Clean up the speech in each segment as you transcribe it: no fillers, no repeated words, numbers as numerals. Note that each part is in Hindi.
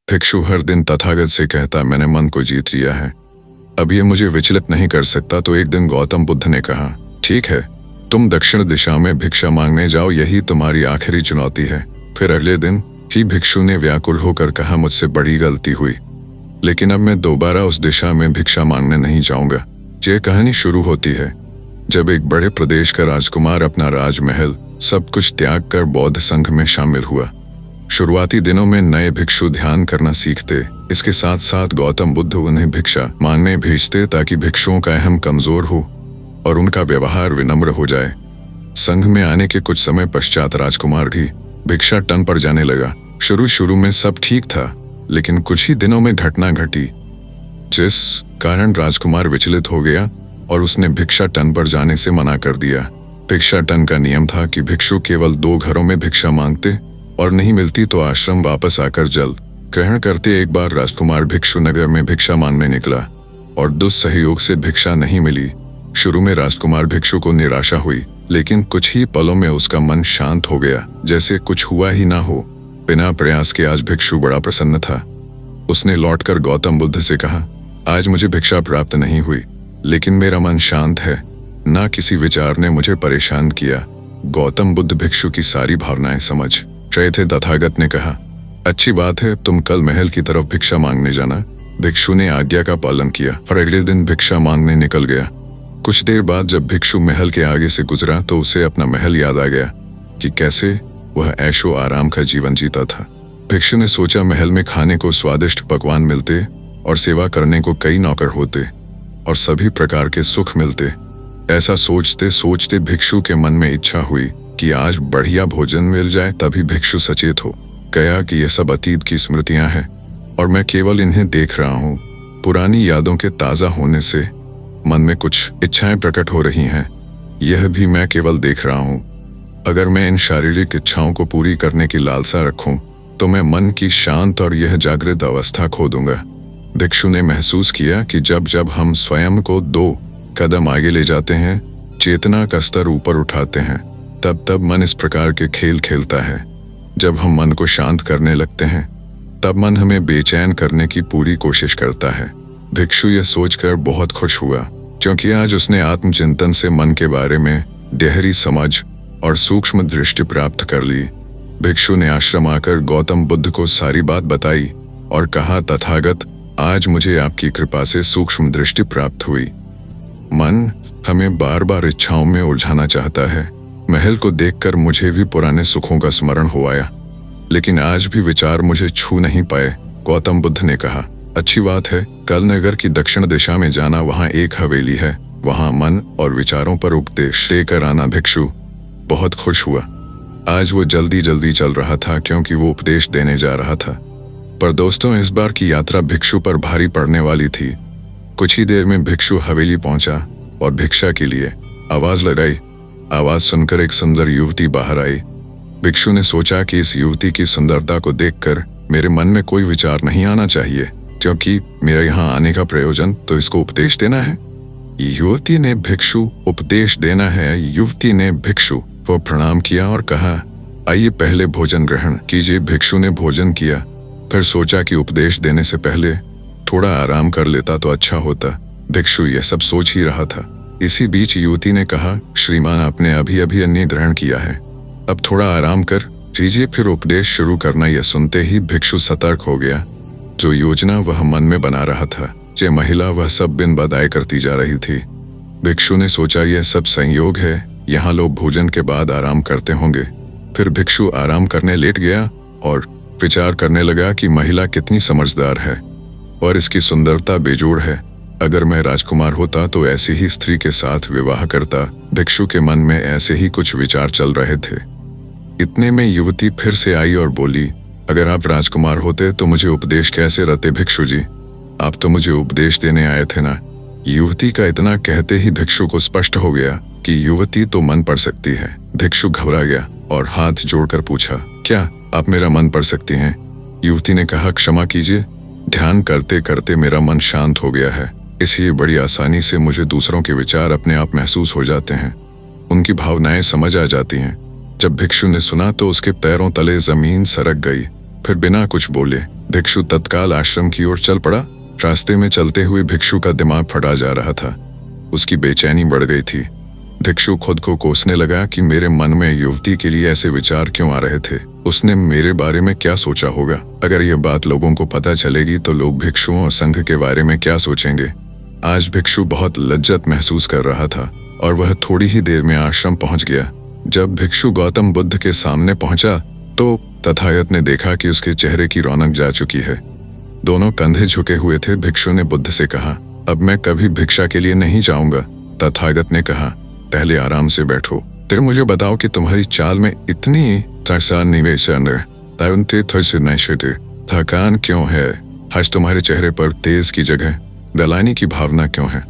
भिक्षु हर दिन तथागत से कहता, मैंने मन को जीत लिया है, अब ये मुझे विचलित नहीं कर सकता। तो एक दिन गौतम बुद्ध ने कहा, ठीक है, तुम दक्षिण दिशा में भिक्षा मांगने जाओ, यही तुम्हारी आखिरी चुनौती है। फिर अगले दिन ही भिक्षु ने व्याकुल होकर कहा, मुझसे बड़ी गलती हुई, लेकिन अब मैं दोबारा उस दिशा में भिक्षा मांगने नहीं जाऊंगा। ये कहानी शुरू होती है जब एक बड़े प्रदेश का राजकुमार अपना राजमहल सब कुछ त्याग कर बौद्ध संघ में शामिल हुआ। शुरुआती दिनों में नए भिक्षु ध्यान करना सीखते, इसके साथ साथ गौतम बुद्ध उन्हें भिक्षा मांगने भेजते ताकि भिक्षुओं का अहम कमजोर हो और उनका व्यवहार विनम्र हो जाए। संघ में आने के कुछ समय पश्चात राजकुमार भी भिक्षा टन पर जाने लगा। शुरू में सब ठीक था, लेकिन कुछ ही दिनों में घटना घटी जिस कारण राजकुमार विचलित हो गया और उसने भिक्षा टन पर जाने से मना कर दिया। भिक्षा टन का नियम था कि भिक्षु केवल 2 घरों में भिक्षा मांगते और नहीं मिलती तो आश्रम वापस आकर जल ग्रहण करते। एक बार राजकुमार भिक्षु नगर में भिक्षा मांगने निकला और दुस्सहयोग से भिक्षा नहीं मिली। शुरू में राजकुमार भिक्षु को निराशा हुई, लेकिन कुछ ही पलों में उसका मन शांत हो गया, जैसे कुछ हुआ ही ना हो। बिना प्रयास के आज भिक्षु बड़ा प्रसन्न था। उसने लौटकर गौतम बुद्ध से कहा, आज मुझे भिक्षा प्राप्त नहीं हुई, लेकिन मेरा मन शांत है, ना किसी विचार ने मुझे परेशान किया। गौतम बुद्ध भिक्षु की सारी भावनाएं समझ रहे थे। तथागत ने कहा, अच्छी बात है, तुम कल महल की तरफ भिक्षा मांगने जाना। भिक्षु ने आज्ञा का पालन किया और अगले दिन भिक्षा मांगने निकल गया। कुछ देर बाद जब भिक्षु महल के आगे से गुजरा तो उसे अपना महल याद आ गया कि कैसे वह ऐशो आराम का जीवन जीता था। भिक्षु ने सोचा, महल में खाने को स्वादिष्ट पकवान मिलते और सेवा करने को कई नौकर होते और सभी प्रकार के सुख मिलते। ऐसा सोचते सोचते भिक्षु के मन में इच्छा हुई कि आज बढ़िया भोजन मिल जाए। तभी भिक्षु सचेत हो गया कि यह सब अतीत की स्मृतियां हैं और मैं केवल इन्हें देख रहा हूँ। पुरानी यादों के ताज़ा होने से मन में कुछ इच्छाएं प्रकट हो रही हैं, यह भी मैं केवल देख रहा हूँ। अगर मैं इन शारीरिक इच्छाओं को पूरी करने की लालसा रखूं तो मैं मन की शांत और यह जागृत अवस्था खो दूंगा। भिक्षु ने महसूस किया कि जब जब हम स्वयं को 2 कदम आगे ले जाते हैं, चेतना का स्तर ऊपर उठाते हैं, तब तब मन इस प्रकार के खेल खेलता है। जब हम मन को शांत करने लगते हैं तब मन हमें बेचैन करने की पूरी कोशिश करता है। भिक्षु यह सोचकर बहुत खुश हुआ, क्योंकि आज उसने आत्मचिंतन से मन के बारे में गहरी समझ और सूक्ष्म दृष्टि प्राप्त कर ली। भिक्षु ने आश्रम आकर गौतम बुद्ध को सारी बात बताई और कहा, तथागत, आज मुझे आपकी कृपा से सूक्ष्म दृष्टि प्राप्त हुई। मन हमें बार बार इच्छाओं में उलझाना चाहता है। महल को देखकर मुझे भी पुराने सुखों का स्मरण हो आया, लेकिन आज भी विचार मुझे छू नहीं पाए। गौतम बुद्ध ने कहा, अच्छी बात है, कल नगर की दक्षिण दिशा में जाना, वहां एक हवेली है, वहां मन और विचारों पर उपदेश देकर आना। भिक्षु बहुत खुश हुआ। आज वो जल्दी जल्दी चल रहा था क्योंकि वो उपदेश देने जा रहा था। पर दोस्तों, इस बार की यात्रा भिक्षु पर भारी पड़ने वाली थी। कुछ ही देर में भिक्षु हवेली पहुंचा और भिक्षा के लिए आवाज लगाई। आवाज सुनकर एक सुंदर युवती बाहर आई। भिक्षु ने सोचा कि इस युवती की सुंदरता को देखकर मेरे मन में कोई विचार नहीं आना चाहिए, क्योंकि मेरा यहाँ आने का प्रयोजन तो इसको उपदेश देना है। युवती ने भिक्षु उपदेश देना है। युवती ने भिक्षु को प्रणाम किया और कहा, आइए पहले भोजन ग्रहण कीजिए। भिक्षु ने भोजन किया, फिर सोचा कि उपदेश देने से पहले थोड़ा आराम कर लेता तो अच्छा होता। भिक्षु यह सब सोच ही रहा था। इसी बीच युवती ने कहा, श्रीमान, आपने अभी अभी अन्न ग्रहण किया है, अब थोड़ा आराम कर लीजिए, फिर उपदेश शुरू करना। यह सुनते ही भिक्षु सतर्क हो गया। जो योजना वह मन में बना रहा था, जो महिला वह सब बिन बदाए करती जा रही थी। भिक्षु ने सोचा, यह सब संयोग है, यहाँ लोग भोजन के बाद आराम करते होंगे। फिर भिक्षु आराम करने लेट गया और विचार करने लगा कि महिला कितनी समझदार है और इसकी सुंदरता बेजोड़ है। अगर मैं राजकुमार होता तो ऐसी ही स्त्री के साथ विवाह करता। भिक्षु के मन में ऐसे ही कुछ विचार चल रहे थे। इतने में युवती फिर से आई और बोली, अगर आप राजकुमार होते तो मुझे उपदेश कैसे रहते भिक्षु जी, आप तो मुझे उपदेश देने आए थे ना। युवती का इतना कहते ही भिक्षु को स्पष्ट हो गया कि युवती तो मन पढ़ सकती है। भिक्षु घबरा गया और हाथ जोड़कर पूछा, क्या आप मेरा मन पढ़ सकती हैं? युवती ने कहा, क्षमा कीजिए, ध्यान करते करते मेरा मन शांत हो गया है, इसलिए बड़ी आसानी से मुझे दूसरों के विचार अपने आप महसूस हो जाते हैं, उनकी भावनाएं समझ आ जाती हैं। जब भिक्षु ने सुना तो उसके पैरों तले जमीन सरक गई। फिर बिना कुछ बोले भिक्षु तत्काल आश्रम की ओर चल पड़ा। रास्ते में चलते हुए भिक्षु का दिमाग फटा जा रहा था। उसकी बेचैनी बढ़ गई थी। भिक्षु खुद को कोसने लगा कि मेरे मन में युवती के लिए ऐसे विचार क्यों आ रहे थे। उसने मेरे बारे में क्या सोचा होगा? अगर यह बात लोगों को पता चलेगी तो लोग भिक्षुओं और संघ के बारे में क्या सोचेंगे? आज भिक्षु बहुत लज्जत महसूस कर रहा था और वह थोड़ी ही देर में आश्रम पहुंच गया। जब भिक्षु गौतम बुद्ध के सामने पहुंचा तो तथागत ने देखा कि उसके चेहरे की रौनक जा चुकी है। दोनों कंधे झुके हुए थे। भिक्षु ने बुद्ध से कहा, अब मैं कभी भिक्षा के लिए नहीं जाऊंगा। तथागत ने कहा, पहले आराम से बैठो। फिर मुझे बताओ कि तुम्हारी चाल में इतनी थकान क्यों है? आज तुम्हारे चेहरे पर तेज की जगह दलानी की भावना क्यों है?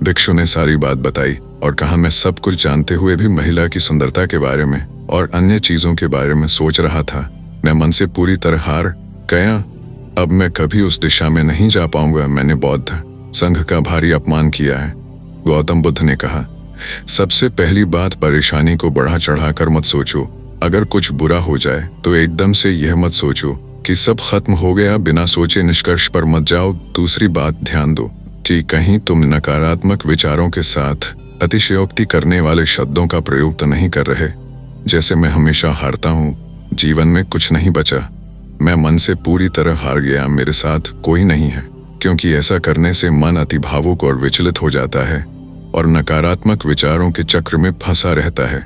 भिक्षु ने सारी बात बताई और कहा, मैं सब कुछ जानते हुए भी महिला की सुंदरता के बारे में और अन्य चीजों के बारे में सोच रहा था। मैं मन से पूरी तरह हार गया। अब मैं कभी उस दिशा में नहीं जा पाऊंगा। मैंने बौद्ध संघ का भारी अपमान किया है। गौतम बुद्ध ने कहा, सबसे पहली बात, परेशानी को बढ़ा चढ़ाकर मत सोचो। अगर कुछ बुरा हो जाए तो एकदम से यह मत सोचो कि सब खत्म हो गया। बिना सोचे निष्कर्ष पर मत जाओ। दूसरी बात, ध्यान दो कि कहीं तुम नकारात्मक विचारों के साथ अतिशयोक्ति करने वाले शब्दों का प्रयोग तो नहीं कर रहे। जैसे मैं हमेशा हारता हूँ, जीवन में कुछ नहीं बचा। मैं मन से पूरी तरह हार गया, मेरे साथ कोई नहीं है। क्योंकि ऐसा करने से मन अति भावुक और विचलित हो जाता है और नकारात्मक विचारों के चक्र में फंसा रहता है।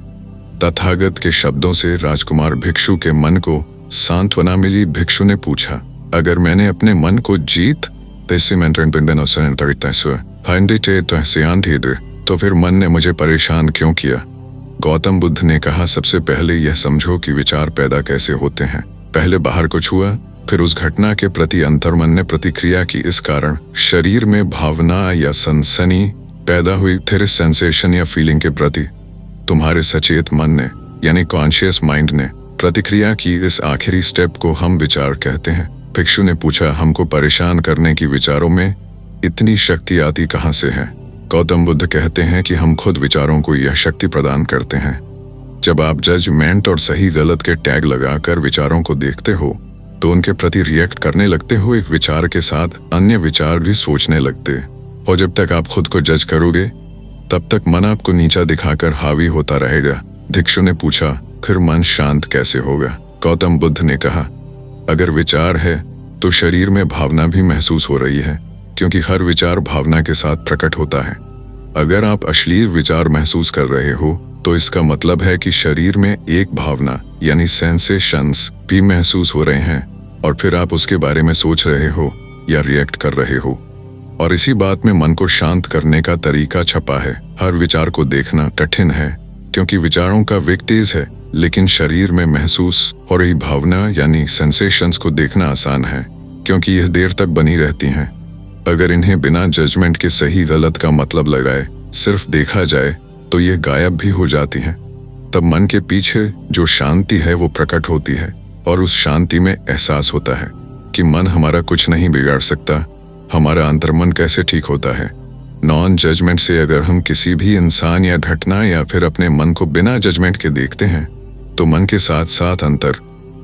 तथागत के शब्दों से राजकुमार भिक्षु के मन को सांत्वना मिली। भिक्षु ने पूछा, अगर मैंने अपने मन को जीत तो फिर मन ने मुझे परेशान क्यों किया? गौतम बुद्ध ने कहा, सबसे पहले यह समझो कि विचार पैदा कैसे होते हैं। पहले बाहर कुछ हुआ, फिर उस घटना के प्रति अंतर्मन ने प्रतिक्रिया की। इस कारण शरीर में भावना या सनसनी पैदा हुई। फिर इस सेंसेशन या फीलिंग के प्रति तुम्हारे सचेत मन ने यानी कॉन्शियस माइंड ने प्रतिक्रिया की। इस आखिरी स्टेप को हम विचार कहते हैं। भिक्षु ने पूछा, हमको परेशान करने की विचारों में इतनी शक्ति आती कहाँ से है? गौतम बुद्ध कहते हैं कि हम खुद विचारों को यह शक्ति प्रदान करते हैं। जब आप जजमेंट और सही गलत के टैग लगाकर विचारों को देखते हो तो उनके प्रति रिएक्ट करने लगते हो। एक विचार के साथ अन्य विचार भी सोचने लगते, और जब तक आप खुद को जज करोगे तब तक मन आपको नीचा दिखाकर हावी होता रहेगा। भिक्षु ने पूछा, फिर मन शांत कैसे होगा? गौतम बुद्ध ने कहा, अगर विचार है तो शरीर में भावना भी महसूस हो रही है, क्योंकि हर विचार भावना के साथ प्रकट होता है। अगर आप अश्लील विचार महसूस कर रहे हो तो इसका मतलब है कि शरीर में एक भावना यानी सेंसेशंस भी महसूस हो रहे हैं और फिर आप उसके बारे में सोच रहे हो या रिएक्ट कर रहे हो। और इसी बात में मन को शांत करने का तरीका छपा है। हर विचार को देखना कठिन है क्योंकि विचारों का वेग तेज है, लेकिन शरीर में महसूस हो रही भावना यानी सेंसेशंस को देखना आसान है क्योंकि यह देर तक बनी रहती हैं। अगर इन्हें बिना जजमेंट के सही गलत का मतलब लगाए सिर्फ देखा जाए तो ये गायब भी हो जाती हैं। तब मन के पीछे जो शांति है वो प्रकट होती है और उस शांति में एहसास होता है कि मन हमारा कुछ नहीं बिगाड़ सकता। हमारा अंतर्मन कैसे ठीक होता है? नॉन जजमेंट से अगर हम किसी भी इंसान या घटना या फिर अपने मन को बिना जजमेंट के देखते हैं तो मन के साथ साथ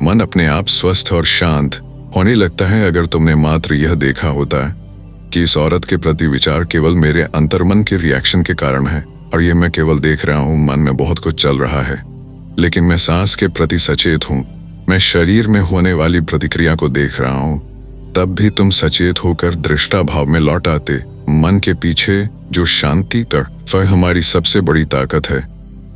मन अपने आप स्वस्थ और शांत होने लगता है। अगर तुमने मात्र यह देखा होता है कि इस औरत के प्रति विचार केवल मेरे अंतर्मन के रिएक्शन के कारण है और ये मैं केवल देख रहा हूँ, मन में बहुत कुछ चल रहा है, लेकिन मैं सांस के प्रति सचेत हूँ, मैं शरीर में होने वाली प्रतिक्रिया को देख रहा हूँ, तब भी तुम सचेत होकर दृष्टा भाव में लौट आते। मन के पीछे जो शांति तक वह हमारी सबसे बड़ी ताकत है।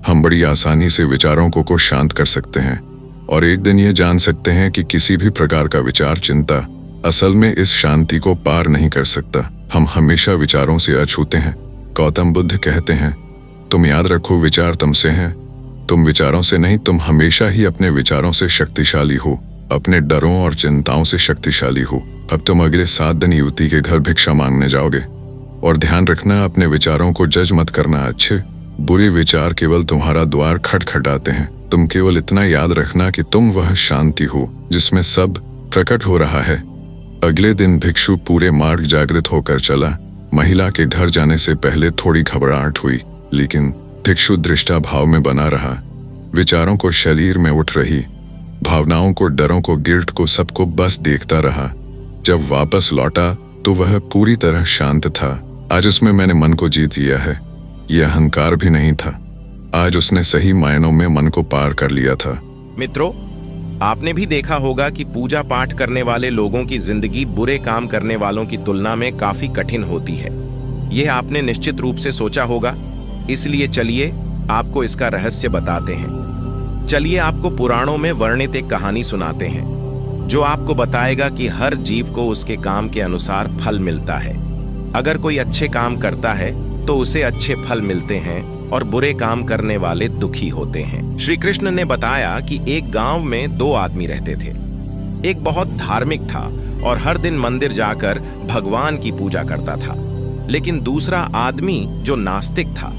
हम बड़ी आसानी से विचारों को शांत कर सकते हैं और एक दिन ये जान सकते हैं कि किसी भी प्रकार का विचार चिंता असल में इस शांति को पार नहीं कर सकता। हम हमेशा विचारों से अछूते हैं। गौतम बुद्ध कहते हैं, तुम याद रखो, विचार तुमसे हैं, तुम विचारों से नहीं। तुम हमेशा ही अपने विचारों से शक्तिशाली हो, अपने डरों और चिंताओं से शक्तिशाली हो। अब तुम अगले 7 दिन युवती के घर भिक्षा मांगने जाओगे और ध्यान रखना, अपने विचारों को जज मत करना। अच्छे बुरे विचार केवल तुम्हारा द्वार खटखटाते हैं। तुम केवल इतना याद रखना कि तुम वह शांति हो जिसमें सब प्रकट हो रहा है। अगले दिन भिक्षु पूरे मार्ग जागृत होकर चला। महिला के घर जाने से पहले थोड़ी घबराहट हुई, लेकिन भिक्षु दृष्टा भाव में बना रहा। विचारों को शरीर में उठ रही भावनाओं को, डरों को, गिल्ट को, सबको बस देखता रहा। जब वापस लौटा तो वह पूरी तरह शांत था। आज उसमें मैंने मन को जीत लिया है। यह अहंकार भी नहीं था। आज उसने सही मायनों में मन को पार कर लिया था। मित्रों, आपने भी देखा होगा कि पूजा पाठ करने वाले लोगों की जिंदगी बुरे काम करने वालों की तुलना में काफी कठिन होती है। यह आपने निश्चित रूप से सोचा होगा। इसलिए चलिए आपको इसका रहस्य बताते हैं। चलिए आपको पुराणों में वर्णित एक कहानी सुनाते हैं जो आपको बताएगा कि हर जीव को उसके काम के अनुसार फल मिलता है। अगर कोई अच्छे काम करता है तो उसे अच्छे फल मिलते हैं और बुरे काम करने वाले दुखी होते हैं। श्री कृष्ण ने बताया कि एक गांव में 2 आदमी रहते थे। एक बहुत धार्मिक था और हर दिन मंदिर जाकर भगवान की पूजा करता था, लेकिन दूसरा आदमी जो नास्तिक था,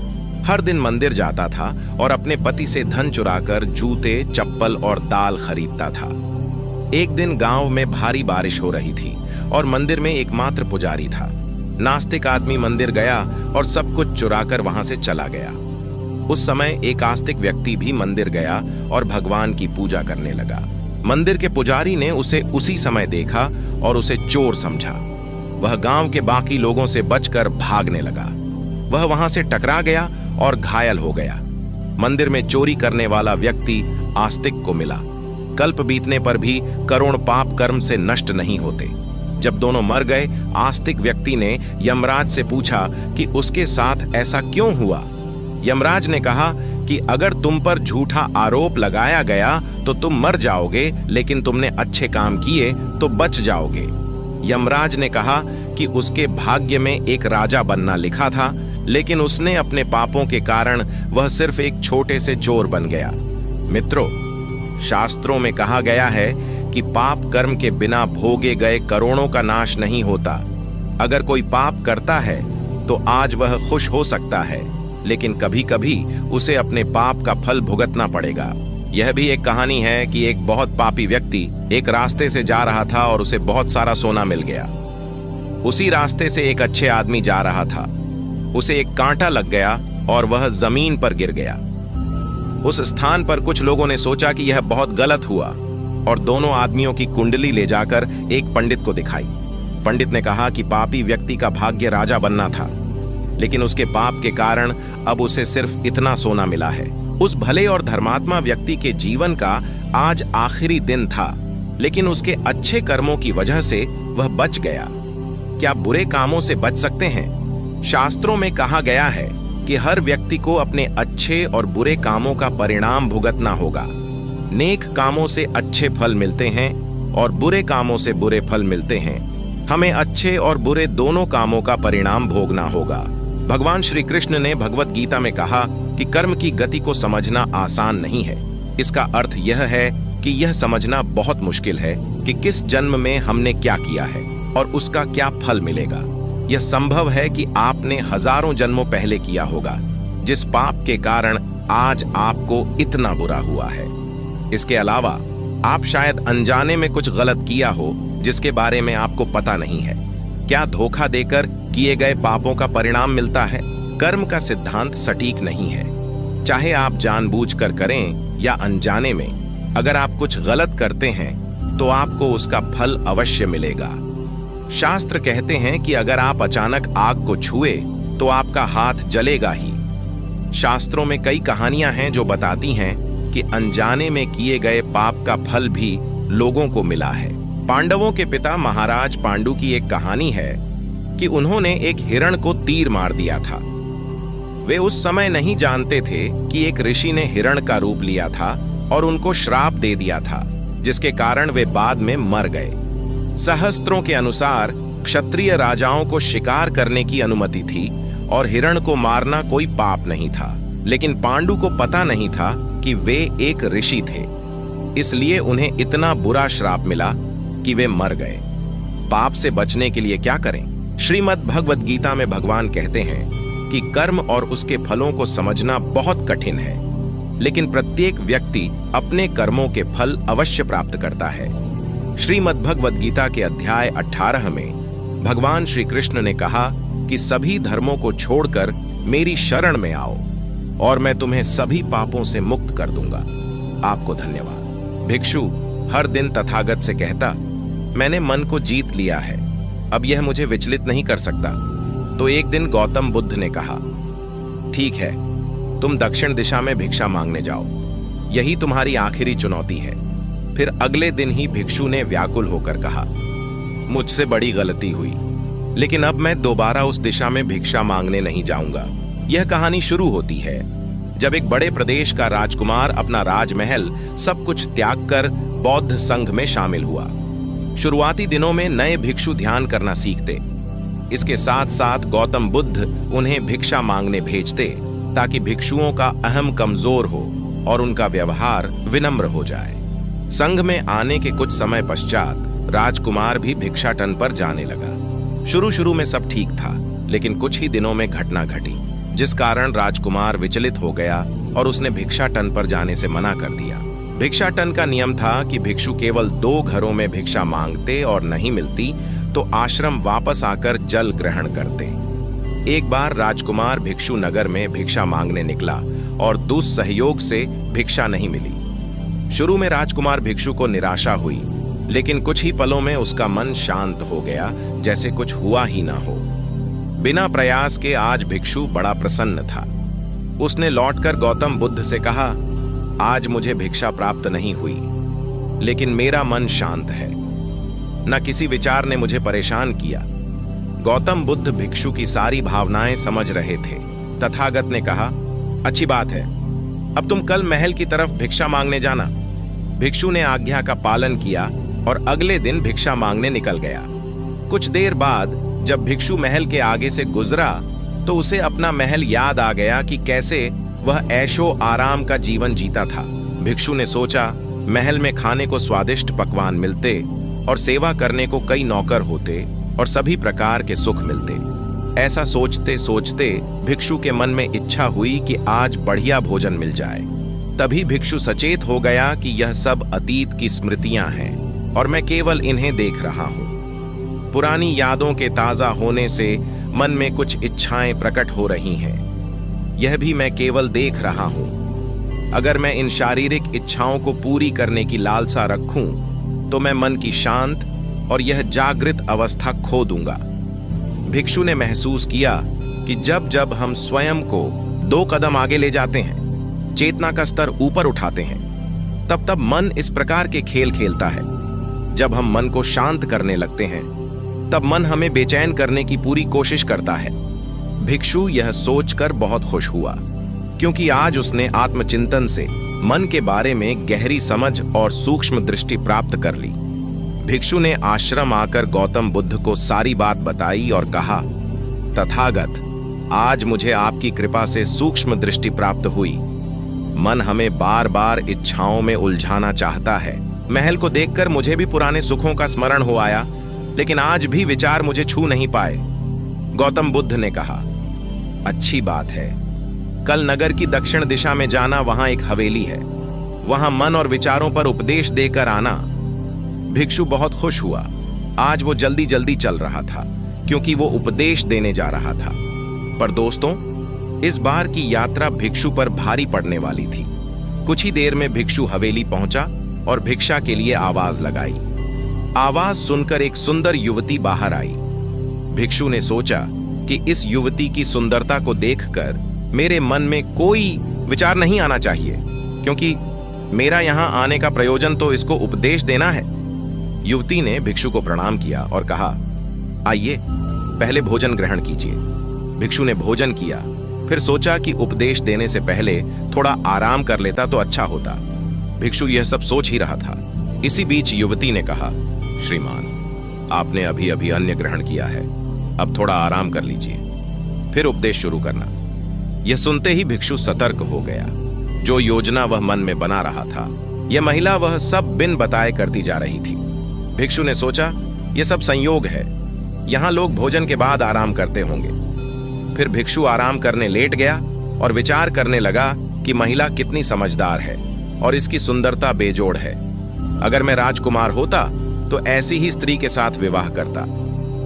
हर दिन मंदिर जाता था और अपने पति से धन चुराकर जूते, चप्पल और दाल खरीदता था। एक दिन गांव में भारी बारिश हो रही थी और मंदिर में एकमात्र पुजारी था। नास्तिक आदमी मंदिर गया और सब कुछ चुराकर वहां से चला गया। उस समय एक आस्तिक व्यक्ति भी मंदिर गया और भगवान की पूजा करने लगा। मंदिर के पुजारी ने उसे उसी समय देखा और उसे चोर समझा। वह गांव के बाकी लोगों से बचकर भागने लगा। वह वहां से टकरा गया और घायल हो गया। मंदिर में चोरी करने वाला व्यक्ति आस्तिक को मिला। कल्प बीतने पर भी करोड़ पाप कर्म से नष्ट नहीं होते। जब दोनों मर गए, आस्तिक व्यक्ति ने यमराज से पूछा कि उसके साथ ऐसा क्यों हुआ। यमराज ने कहा कि अगर तुम पर झूठा आरोप लगाया गया तो तुम मर जाओगे, लेकिन तुमने अच्छे काम किए तो बच जाओगे। यमराज ने कहा कि उसके भाग्य में एक राजा बनना लिखा था, लेकिन उसने अपने पापों के कारण वह सिर्फ एक छोटे से चोर बन गया। मित्रों, शास्त्रों में कहा गया है कि पाप कर्म के बिना भोगे गए करोड़ों का नाश नहीं होता। अगर कोई पाप करता है तो आज वह खुश हो सकता है, लेकिन कभी कभी उसे अपने पाप का फल भुगतना पड़ेगा। यह भी एक कहानी है कि एक बहुत पापी व्यक्ति एक रास्ते से जा रहा था और उसे बहुत सारा सोना मिल गया। उसी रास्ते से एक अच्छे आदमी जा रहा था। उसे एक कांटा लग गया और वह जमीन पर गिर गया। उस स्थान पर कुछ लोगों ने सोचा कि यह बहुत गलत हुआ और दोनों आदमियों की कुंडली ले जाकर एक पंडित को दिखाई। पंडित ने कहा कि पापी व्यक्ति का भाग्य राजा बनना था, लेकिन उसके पाप के कारण अब उसे सिर्फ इतना सोना मिला है। उस भले और धर्मात्मा व्यक्ति के जीवन का आज आखिरी दिन था, लेकिन उसके अच्छे कर्मों की वजह से वह बच गया। क्या बुरे कामों से बच सकते हैं? शास्त्रों में कहा गया है कि हर व्यक्ति को अपने अच्छे और बुरे कामों का परिणाम भुगतना होगा। नेक कामों से अच्छे फल मिलते हैं और बुरे कामों से बुरे फल मिलते हैं। हमें अच्छे और बुरे दोनों कामों का परिणाम भोगना होगा। भगवान श्री कृष्ण ने भगवत गीता में कहा कि कर्म की गति को समझना आसान नहीं है। इसका अर्थ यह है कि यह समझना बहुत मुश्किल है कि किस जन्म में हमने क्या किया है और उसका क्या फल मिलेगा। यह संभव है कि आपने हजारों जन्मों पहले किया होगा, जिस पाप के कारण आज आपको इतना बुरा हुआ है। इसके अलावा आप शायद अनजाने में कुछ गलत किया हो जिसके बारे में आपको पता नहीं है। क्या धोखा देकर किए गए पापों का परिणाम मिलता है? कर्म का सिद्धांत सटीक नहीं है। चाहे आप जानबूझकर करें या अनजाने में, अगर आप कुछ गलत करते हैं तो आपको उसका फल अवश्य मिलेगा। शास्त्र कहते हैं कि अगर आप अचानक आग को छुए तो आपका हाथ जलेगा ही। शास्त्रों में कई कहानियां हैं जो बताती हैं कि अनजाने में किए गए पाप का फल भी लोगों को मिला है। पांडवों के पिता महाराज पांडु की एक कहानी है कि उन्होंने एक हिरण को तीर मार दिया था। वे उस समय नहीं जानते थे कि एक ऋषि ने हिरण का रूप लिया था और उनको श्राप दे दिया था, जिसके कारण वे बाद में मर गए। सहस्त्रों के अनुसार क्षत्रिय राजाओं को शिकार करने की अनुमति थी और हिरण को मारना कोई पाप नहीं था, लेकिन पांडु को पता नहीं था कि वे एक ऋषि थे, इसलिए उन्हें इतना बुरा श्राप मिला कि वे मर गए। पाप से बचने के लिए क्या करें? श्रीमद् भगवत गीता में भगवान कहते हैं कि कर्म और उसके फलों को समझना बहुत कठिन है, लेकिन प्रत्येक व्यक्ति अपने कर्मों के फल अवश्य प्राप्त करता है। श्रीमद् भगवत गीता के अध्याय 18 में भगवान श्री कृष्ण ने कहा कि सभी धर्मों को छोड़कर मेरी शरण में आओ और मैं तुम्हें सभी पापों से मुक्त कर दूंगा। आपको धन्यवाद। भिक्षु हर दिन तथागत से कहता, मैंने मन को जीत लिया है, अब यह मुझे विचलित नहीं कर सकता। तो एक दिन गौतम बुद्ध ने कहा, ठीक है, तुम दक्षिण दिशा में भिक्षा मांगने जाओ, यही तुम्हारी आखिरी चुनौती है। फिर अगले दिन ही भिक्षु ने व्याकुल होकर कहा, मुझसे बड़ी गलती हुई, लेकिन अब मैं दोबारा उस दिशा में भिक्षा मांगने नहीं जाऊंगा। यह कहानी शुरू होती है जब एक बड़े प्रदेश का राजकुमार अपना राजमहल सब कुछ त्याग कर बौद्ध संघ में शामिल हुआ। शुरुआती दिनों में नए भिक्षु ध्यान करना सीखते, इसके साथ साथ गौतम बुद्ध उन्हें भिक्षा मांगने भेजते ताकि भिक्षुओं का अहम कमजोर हो और उनका व्यवहार विनम्र हो जाए। संघ में आने के कुछ समय पश्चात राजकुमार भी भिक्षाटन पर जाने लगा। शुरू शुरू में सब ठीक था, लेकिन कुछ ही दिनों में घटना घटी जिस कारण राजकुमार विचलित हो गया और उसने भिक्षाटन पर जाने से मना कर दिया। भिक्षाटन का नियम था कि भिक्षु केवल 2 घरों में भिक्षा मांगते और नहीं मिलती तो आश्रम वापस आकर जल ग्रहण करते। एक बार राजकुमार भिक्षु नगर में भिक्षा मांगने निकला और दुस्सहयोग से भिक्षा नहीं मिली। शुरू में राजकुमार भिक्षु को निराशा हुई, लेकिन कुछ ही पलों में उसका मन शांत हो गया, जैसे कुछ हुआ ही ना हो। बिना प्रयास के आज भिक्षु बड़ा प्रसन्न था। उसने लौटकर गौतम बुद्ध से कहा, आज मुझे भिक्षा प्राप्त नहीं हुई, लेकिन मेरा मन शांत है, न किसी विचार ने मुझे परेशान किया। गौतम बुद्ध भिक्षु की सारी भावनाएं समझ रहे थे। तथागत ने कहा, अच्छी बात है, अब तुम कल महल की तरफ भिक्षा मांगने जाना। भिक्षु ने आज्ञा का पालन किया और अगले दिन भिक्षा मांगने निकल गया। कुछ देर बाद जब भिक्षु महल के आगे से गुजरा तो उसे अपना महल याद आ गया कि कैसे वह ऐशो आराम का जीवन जीता था। भिक्षु ने सोचा, महल में खाने को स्वादिष्ट पकवान मिलते और सेवा करने को कई नौकर होते और सभी प्रकार के सुख मिलते। ऐसा सोचते सोचते भिक्षु के मन में इच्छा हुई कि आज बढ़िया भोजन मिल जाए। तभी भिक्षु सचेत हो गया कि यह सब अतीत की स्मृतियां हैं और मैं केवल इन्हें देख रहा हूं। पुरानी यादों के ताजा होने से मन में कुछ इच्छाएं प्रकट हो रही हैं, यह भी मैं केवल देख रहा हूं। अगर मैं इन शारीरिक इच्छाओं को पूरी करने की लालसा रखूं तो मैं मन की शांत और यह जागृत अवस्था खो दूंगा। भिक्षु ने महसूस किया कि जब जब हम स्वयं को 2 कदम आगे ले जाते हैं, चेतना का स्तर ऊपर उठाते हैं, तब तब मन इस प्रकार के खेल खेलता है। जब हम मन को शांत करने लगते हैं तब मन हमें बेचैन करने की पूरी कोशिश करता है। भिक्षु यह सोचकर बहुत खुश हुआ, क्योंकि आज उसने आत्मचिंतन से मन के बारे में गहरी समझ और सूक्ष्म दृष्टि प्राप्त कर ली। भिक्षु ने आश्रम आकर गौतम बुद्ध को सारी बात बताई और कहा, तथागत, आज मुझे आपकी कृपा से सूक्ष्म दृष्टि प्राप्त हुई। मन हमें बार बार इच्छाओं में उलझाना चाहता है। महल को देखकर मुझे भी पुराने सुखों का स्मरण हो आया, लेकिन आज भी विचार मुझे छू नहीं पाए। गौतम बुद्ध ने कहा, अच्छी बात है, कल नगर की दक्षिण दिशा में जाना, वहां एक हवेली है, वहां मन और विचारों पर उपदेश देकर आना। भिक्षु बहुत खुश हुआ। आज वो जल्दी जल्दी चल रहा था, क्योंकि वो उपदेश देने जा रहा था। पर दोस्तों, इस बार की यात्रा भिक्षु पर भारी पड़ने वाली थी। कुछ ही देर में भिक्षु हवेली पहुंचा और भिक्षा के लिए आवाज लगाई। आवाज सुनकर एक सुंदर युवती बाहर आई। भिक्षु ने सोचा कि इस युवती की सुंदरता को देखकर मेरे मन में कोई विचार नहीं आना चाहिए, क्योंकि मेरा यहां आने का प्रयोजन तो इसको उपदेश देना है। युवती ने भिक्षु को प्रणाम किया और कहा, आइए, पहले भोजन ग्रहण कीजिए। भिक्षु ने भोजन किया, फिर सोचा कि उपदेश देने से पहले थोड़ा आराम कर लेता तो अच्छा होता। भिक्षु यह सब सोच ही रहा था। इसी बीच युवती ने कहा, श्रीमान, आपने अभी अभी अन्न ग्रहण किया है, अब थोड़ा आराम कर लीजिए, फिर उपदेश शुरू करना। यह सुनते ही भिक्षु सतर्क हो गया। जो योजना वह मन में बना रहा था, यह महिला वह सब बिन बताए करती जा रही थी। भिक्षु ने सोचा, यह सब संयोग है, यहां लोग भोजन के बाद आराम करते होंगे। फिर भिक्षु आराम करने लेट गया और विचार करने लगा कि महिला कितनी समझदार है और इसकी सुंदरता बेजोड़ है। अगर मैं राजकुमार होता तो ऐसी ही स्त्री के साथ विवाह करता।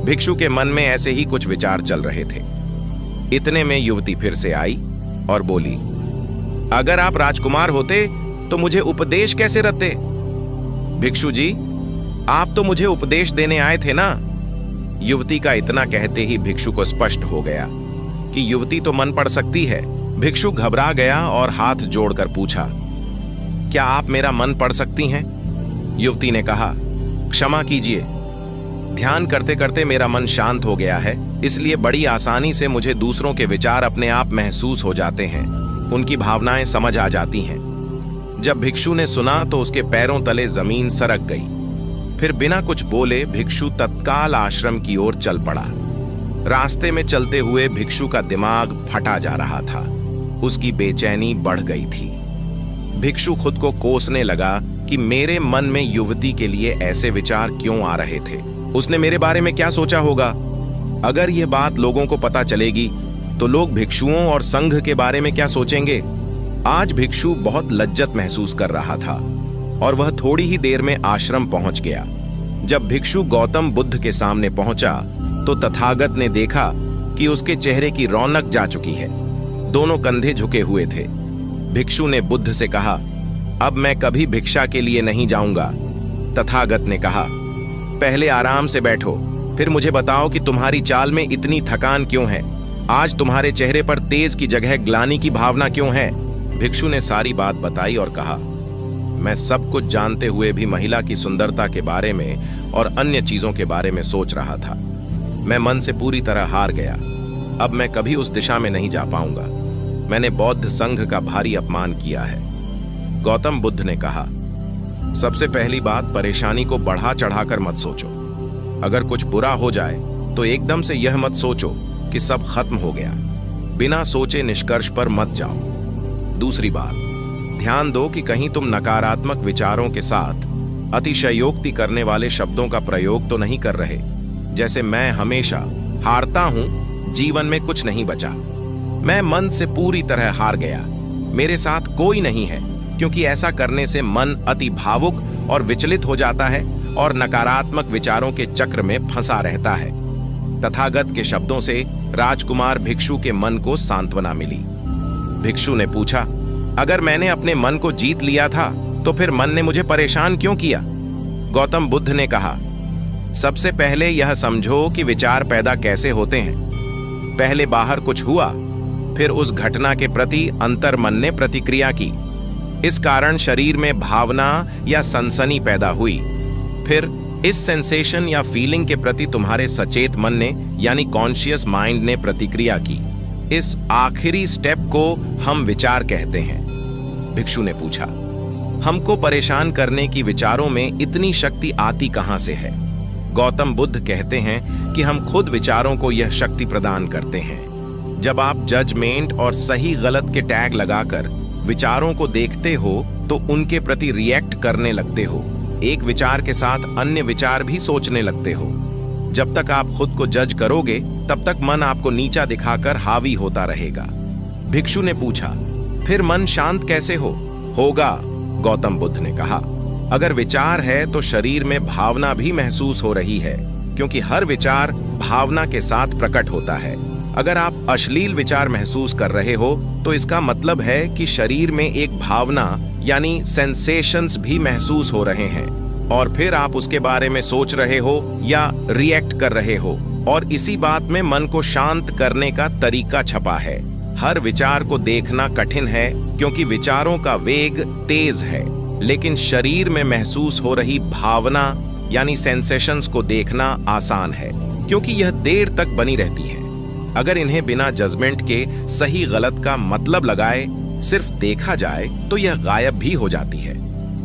भिक्षु के मन में ऐसे ही कुछ विचार चल रहे थे। इतने में युवती फिर से आई और बोली, अगर आप राजकुमार होते तो मुझे उपदेश कैसे रहते? भिक्षु जी, आप तो मुझे उपदेश देने आए थे ना। युवती का इतना कहते ही भिक्षु को स्पष्ट हो गया कि युवती तो मन पढ़ सकती है। भिक्षु घबरा गया और हाथ जोड़कर पूछा, क्या आप मेरा मन पढ़ सकती हैं? युवती ने कहा, क्षमा कीजिए, ध्यान करते करते मेरा मन शांत हो गया है, इसलिए बड़ी आसानी से मुझे दूसरों के विचार अपने आप महसूस हो जाते हैं, उनकी भावनाएं समझ आ जाती हैं। जब भिक्षु ने सुना तो उसके पैरों तले जमीन सरक गई। फिर बिना कुछ बोले भिक्षु तत्काल आश्रम की ओर चल पड़ा। रास्ते में चलते हुए भिक्षु का दिमाग फटा जा रहा था। उसकी बेचैनी बढ़ गई थी। भिक्षु खुद को कोसने लगा कि मेरे मन में युवती के लिए ऐसे विचार क्यों आ रहे थे। उसने मेरे बारे में क्या सोचा होगा? अगर यह बात लोगों को पता चलेगी तो लोग भिक्षुओं और संघ के बारे में क्या सोचेंगे? आज भिक्षु बहुत लज्जत महसूस कर रहा था और वह थोड़ी ही देर में आश्रम पहुंच गया। जब भिक्षु गौतम बुद्ध के सामने पहुंचा तो तथागत ने देखा कि उसके चेहरे की रौनक जा चुकी है। दोनों कंधे झुके हुए थे। भिक्षु ने बुद्ध से कहा, अब मैं कभी भिक्षा के लिए नहीं जाऊंगा। तथागत ने कहा, पहले आराम से बैठो, फिर मुझे बताओ कि तुम्हारी चाल में इतनी थकान क्यों है? आज तुम्हारे चेहरे पर तेज की जगह ग्लानि की भावना क्यों है? भिक्षु ने सारी बात बताई और कहा, मैं सब कुछ जानते हुए भी महिला की सुंदरता के बारे में और अन्य चीजों के बारे में सोच रहा था। मैं मन से पूरी तरह हार गया। अब मैं कभी उस दिशा में नहीं जा पाऊंगा। मैंने बौद्ध संघ का भारी अपमान किया है। गौतम बुद्ध ने कहा, सबसे पहली बात, परेशानी को बढ़ा चढ़ाकर मत सोचो। अगर कुछ बुरा हो जाए तो एकदम से यह मत सोचो कि सब खत्म हो गया। बिना सोचे निष्कर्ष पर मत जाओ। दूसरी बात, ध्यान दो कि कहीं तुम नकारात्मक विचारों के साथ अतिशयोक्ति करने वाले शब्दों का प्रयोग तो नहीं कर रहे, जैसे मैं हमेशा हारता हूं, जीवन में कुछ नहीं बचा, मैं मन से पूरी तरह हार गया, मेरे साथ कोई नहीं है, क्योंकि ऐसा करने से मन अति भावुक और विचलित हो जाता है और नकारात्मक विचारों के चक्र में फंसा रहता है। तथागत के शब्दों से राजकुमार भिक्षु के मन को सांत्वना मिली। भिक्षु ने पूछा, अगर मैंने अपने मन को जीत लिया था तो फिर मन ने मुझे परेशान क्यों किया? गौतम बुद्ध ने कहा, सबसे पहले यह समझो कि विचार पैदा कैसे होते हैं। पहले बाहर कुछ हुआ, फिर उस घटना के प्रति अंतर्मन ने प्रतिक्रिया की। इस कारण शरीर में भावना या सनसनी पैदा हुई। फिर इस सेंसेशन या फीलिंग के प्रति तुम्हारे सचेत मन ने यानी कॉन्शियस माइंड ने प्रतिक्रिया की। इस आखिरी स्टेप को हम विचार कहते हैं। भिक्षु ने पूछा, हमको परेशान करने की विचारों में इतनी शक्ति आती कहां से है? गौतम बुद्ध कहते हैं कि हम खुद विचारों को यह शक्ति प्रदान करते हैं। जब आप जजमेंट और सही गलत के टैग लगाकर विचारों को देखते हो तो उनके प्रति रिएक्ट करने लगते हो। एक विचार के साथ अन्य विचार भी सोचने लगते हो। जब तक आप खुद को जज करोगे तब तक मन आपको नीचा दिखाकर हावी होता रहेगा। भिक्षु ने पूछा, फिर मन शांत कैसे होगा? गौतम बुद्ध ने कहा, अगर विचार है तो शरीर में भावना भी महसूस हो रही है, क्योंकि हर विचार भावना के साथ प्रकट होता है। अगर आप अश्लील विचार महसूस कर रहे हो तो इसका मतलब है कि शरीर में एक भावना यानी सेंसेशंस भी महसूस हो रहे हैं और फिर आप उसके बारे में सोच रहे हो या रिएक्ट कर रहे हो, और इसी बात में मन को शांत करने का तरीका छपा है। हर विचार को देखना कठिन है क्योंकि विचारों का वेग तेज है, लेकिन शरीर में महसूस हो रही भावना यानी सेंसेशंस को देखना आसान है क्योंकि यह देर तक बनी रहती है। अगर इन्हें बिना जजमेंट के सही गलत का मतलब लगाए सिर्फ देखा जाए तो यह गायब भी हो जाती है।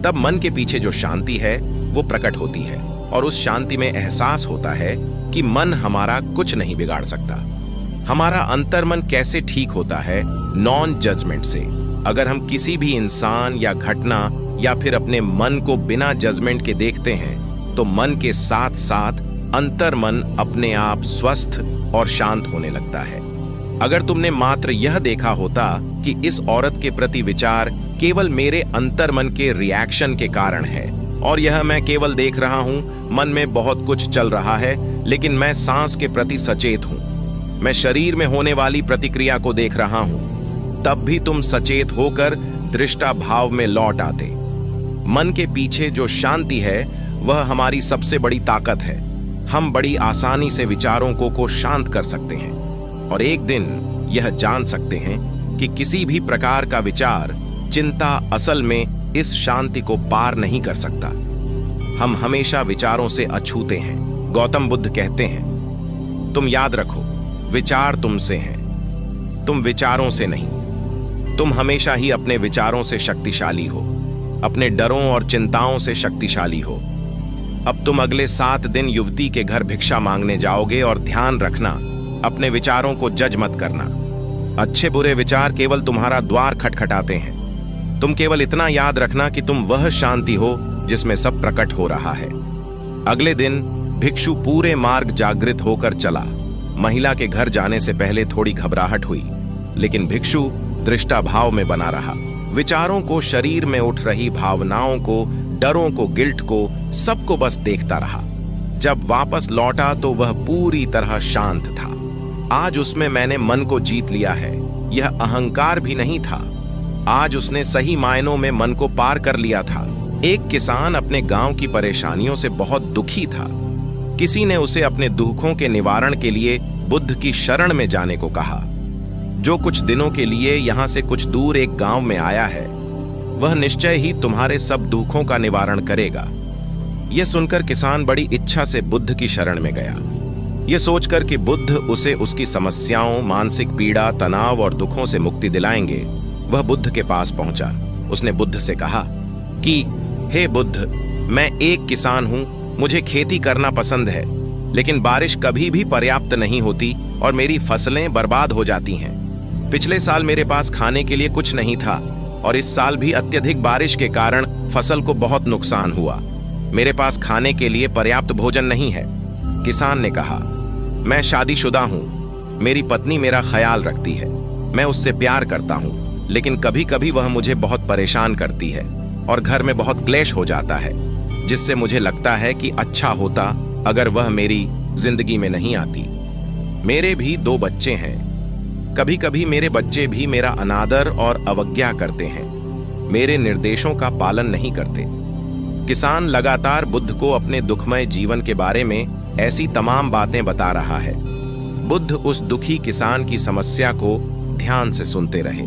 तब मन के पीछे जो शांति है वो प्रकट होती है और उस शांति में एहसास होता है कि मन हमारा कुछ नहीं बिगाड़ सकता। हमारा अंतर्मन कैसे ठीक होता है? नॉन जजमेंट से। अगर हम किसी भी इंसान या घटना या फिर अपने मन को बिना जजमेंट के देखते हैं तो मन के साथ साथ अंतर्मन अपने आप स्वस्थ और शांत होने लगता है। अगर तुमने मात्र यह देखा होता कि इस औरत के प्रति विचार केवल मेरे अंतर्मन के रिएक्शन के कारण है और यह मैं केवल देख रहा हूं, मन में बहुत कुछ चल रहा है लेकिन मैं सांस के प्रति सचेत हूं, मैं शरीर में होने वाली प्रतिक्रिया को देख रहा हूं, तब भी तुम सचेत होकर दृष्टा भाव में लौट आते। मन के पीछे जो शांति है वह हमारी सबसे बड़ी ताकत है। हम बड़ी आसानी से विचारों को शांत कर सकते हैं और एक दिन यह जान सकते हैं कि किसी भी प्रकार का विचार, चिंता असल में इस शांति को पार नहीं कर सकता। हम हमेशा विचारों से अछूते हैं। गौतम बुद्ध कहते हैं, तुम याद रखो, विचार तुमसे हैं, तुम विचारों से नहीं। तुम हमेशा ही अपने विचारों से शक्तिशाली हो, अपने डरों और चिंताओं से शक्तिशाली हो। अब तुम अगले 7 दिन युवती के घर भिक्षा मांगने जाओगे और ध्यान रखना, अपने विचारों को जज मत करना। अच्छे बुरे विचार केवल तुम्हारा द्वार खटखटाते हैं। तुम केवल इतना याद रखना कि तुम वह शांति हो जिसमें सब प्रकट हो रहा है। अगले दिन भिक्षु पूरे मार्ग जागृत होकर चला। महिला के घर जाने से पहले थोड़ी घबराहट हुई, लेकिन भिक्षु दृष्टा भाव में बना रहा। विचारों को, शरीर में उठ रही भावनाओं को, डरों को, गिल्ट को, सबको बस देखता रहा। जब वापस लौटा तो वह पूरी तरह शांत था। आज उसमें मैंने मन को जीत लिया है, यह अहंकार भी नहीं था। आज उसने सही मायनों में मन को पार कर लिया था। एक किसान अपने गांव की परेशानियों से बहुत दुखी था। किसी ने उसे अपने दुखों के निवारण के लिए बुद्ध की शरण में जाने को कहा। जो कुछ दिनों के लिए यहां से कुछ दूर एक गांव में आया है, वह निश्चय ही तुम्हारे सब दुखों का निवारण करेगा। यह सुनकर किसान बड़ी इच्छा से बुद्ध की शरण में गया। यह सोचकर कि बुद्ध उसे उसकी समस्याओं, मानसिक पीड़ा, तनाव और दुखों से मुक्ति दिलाएंगे, वह बुद्ध के पास पहुंचा। उसने बुद्ध से कहा कि हे बुद्ध, मैं एक किसान हूं, मुझे खेती करना पसंद है, लेकिन बारिश कभी भी पर्याप्त नहीं होती और मेरी फसलें बर्बाद हो जाती हैं। पिछले साल मेरे पास खाने के लिए कुछ नहीं था और इस साल भी अत्यधिक बारिश के कारण फसल को बहुत नुकसान हुआ। मेरे पास खाने के लिए पर्याप्त भोजन नहीं है। किसान ने कहा, मैं शादीशुदा हूं, मेरी पत्नी मेरा ख्याल रखती है, मैं उससे प्यार करता हूं, लेकिन कभी कभी वह मुझे बहुत परेशान करती है और घर में बहुत क्लेश हो जाता है, जिससे मुझे लगता है कि अच्छा होता अगर वह मेरी जिंदगी में नहीं आती। मेरे भी 2 बच्चे हैं। कभी कभी मेरे बच्चे भी मेरा अनादर और अवज्ञा करते हैं, मेरे निर्देशों का पालन नहीं करते। किसान लगातार बुद्ध को अपने दुखमय जीवन के बारे में ऐसी तमाम बातें बता रहा है। बुद्ध उस दुखी किसान की समस्या को ध्यान से सुनते रहे।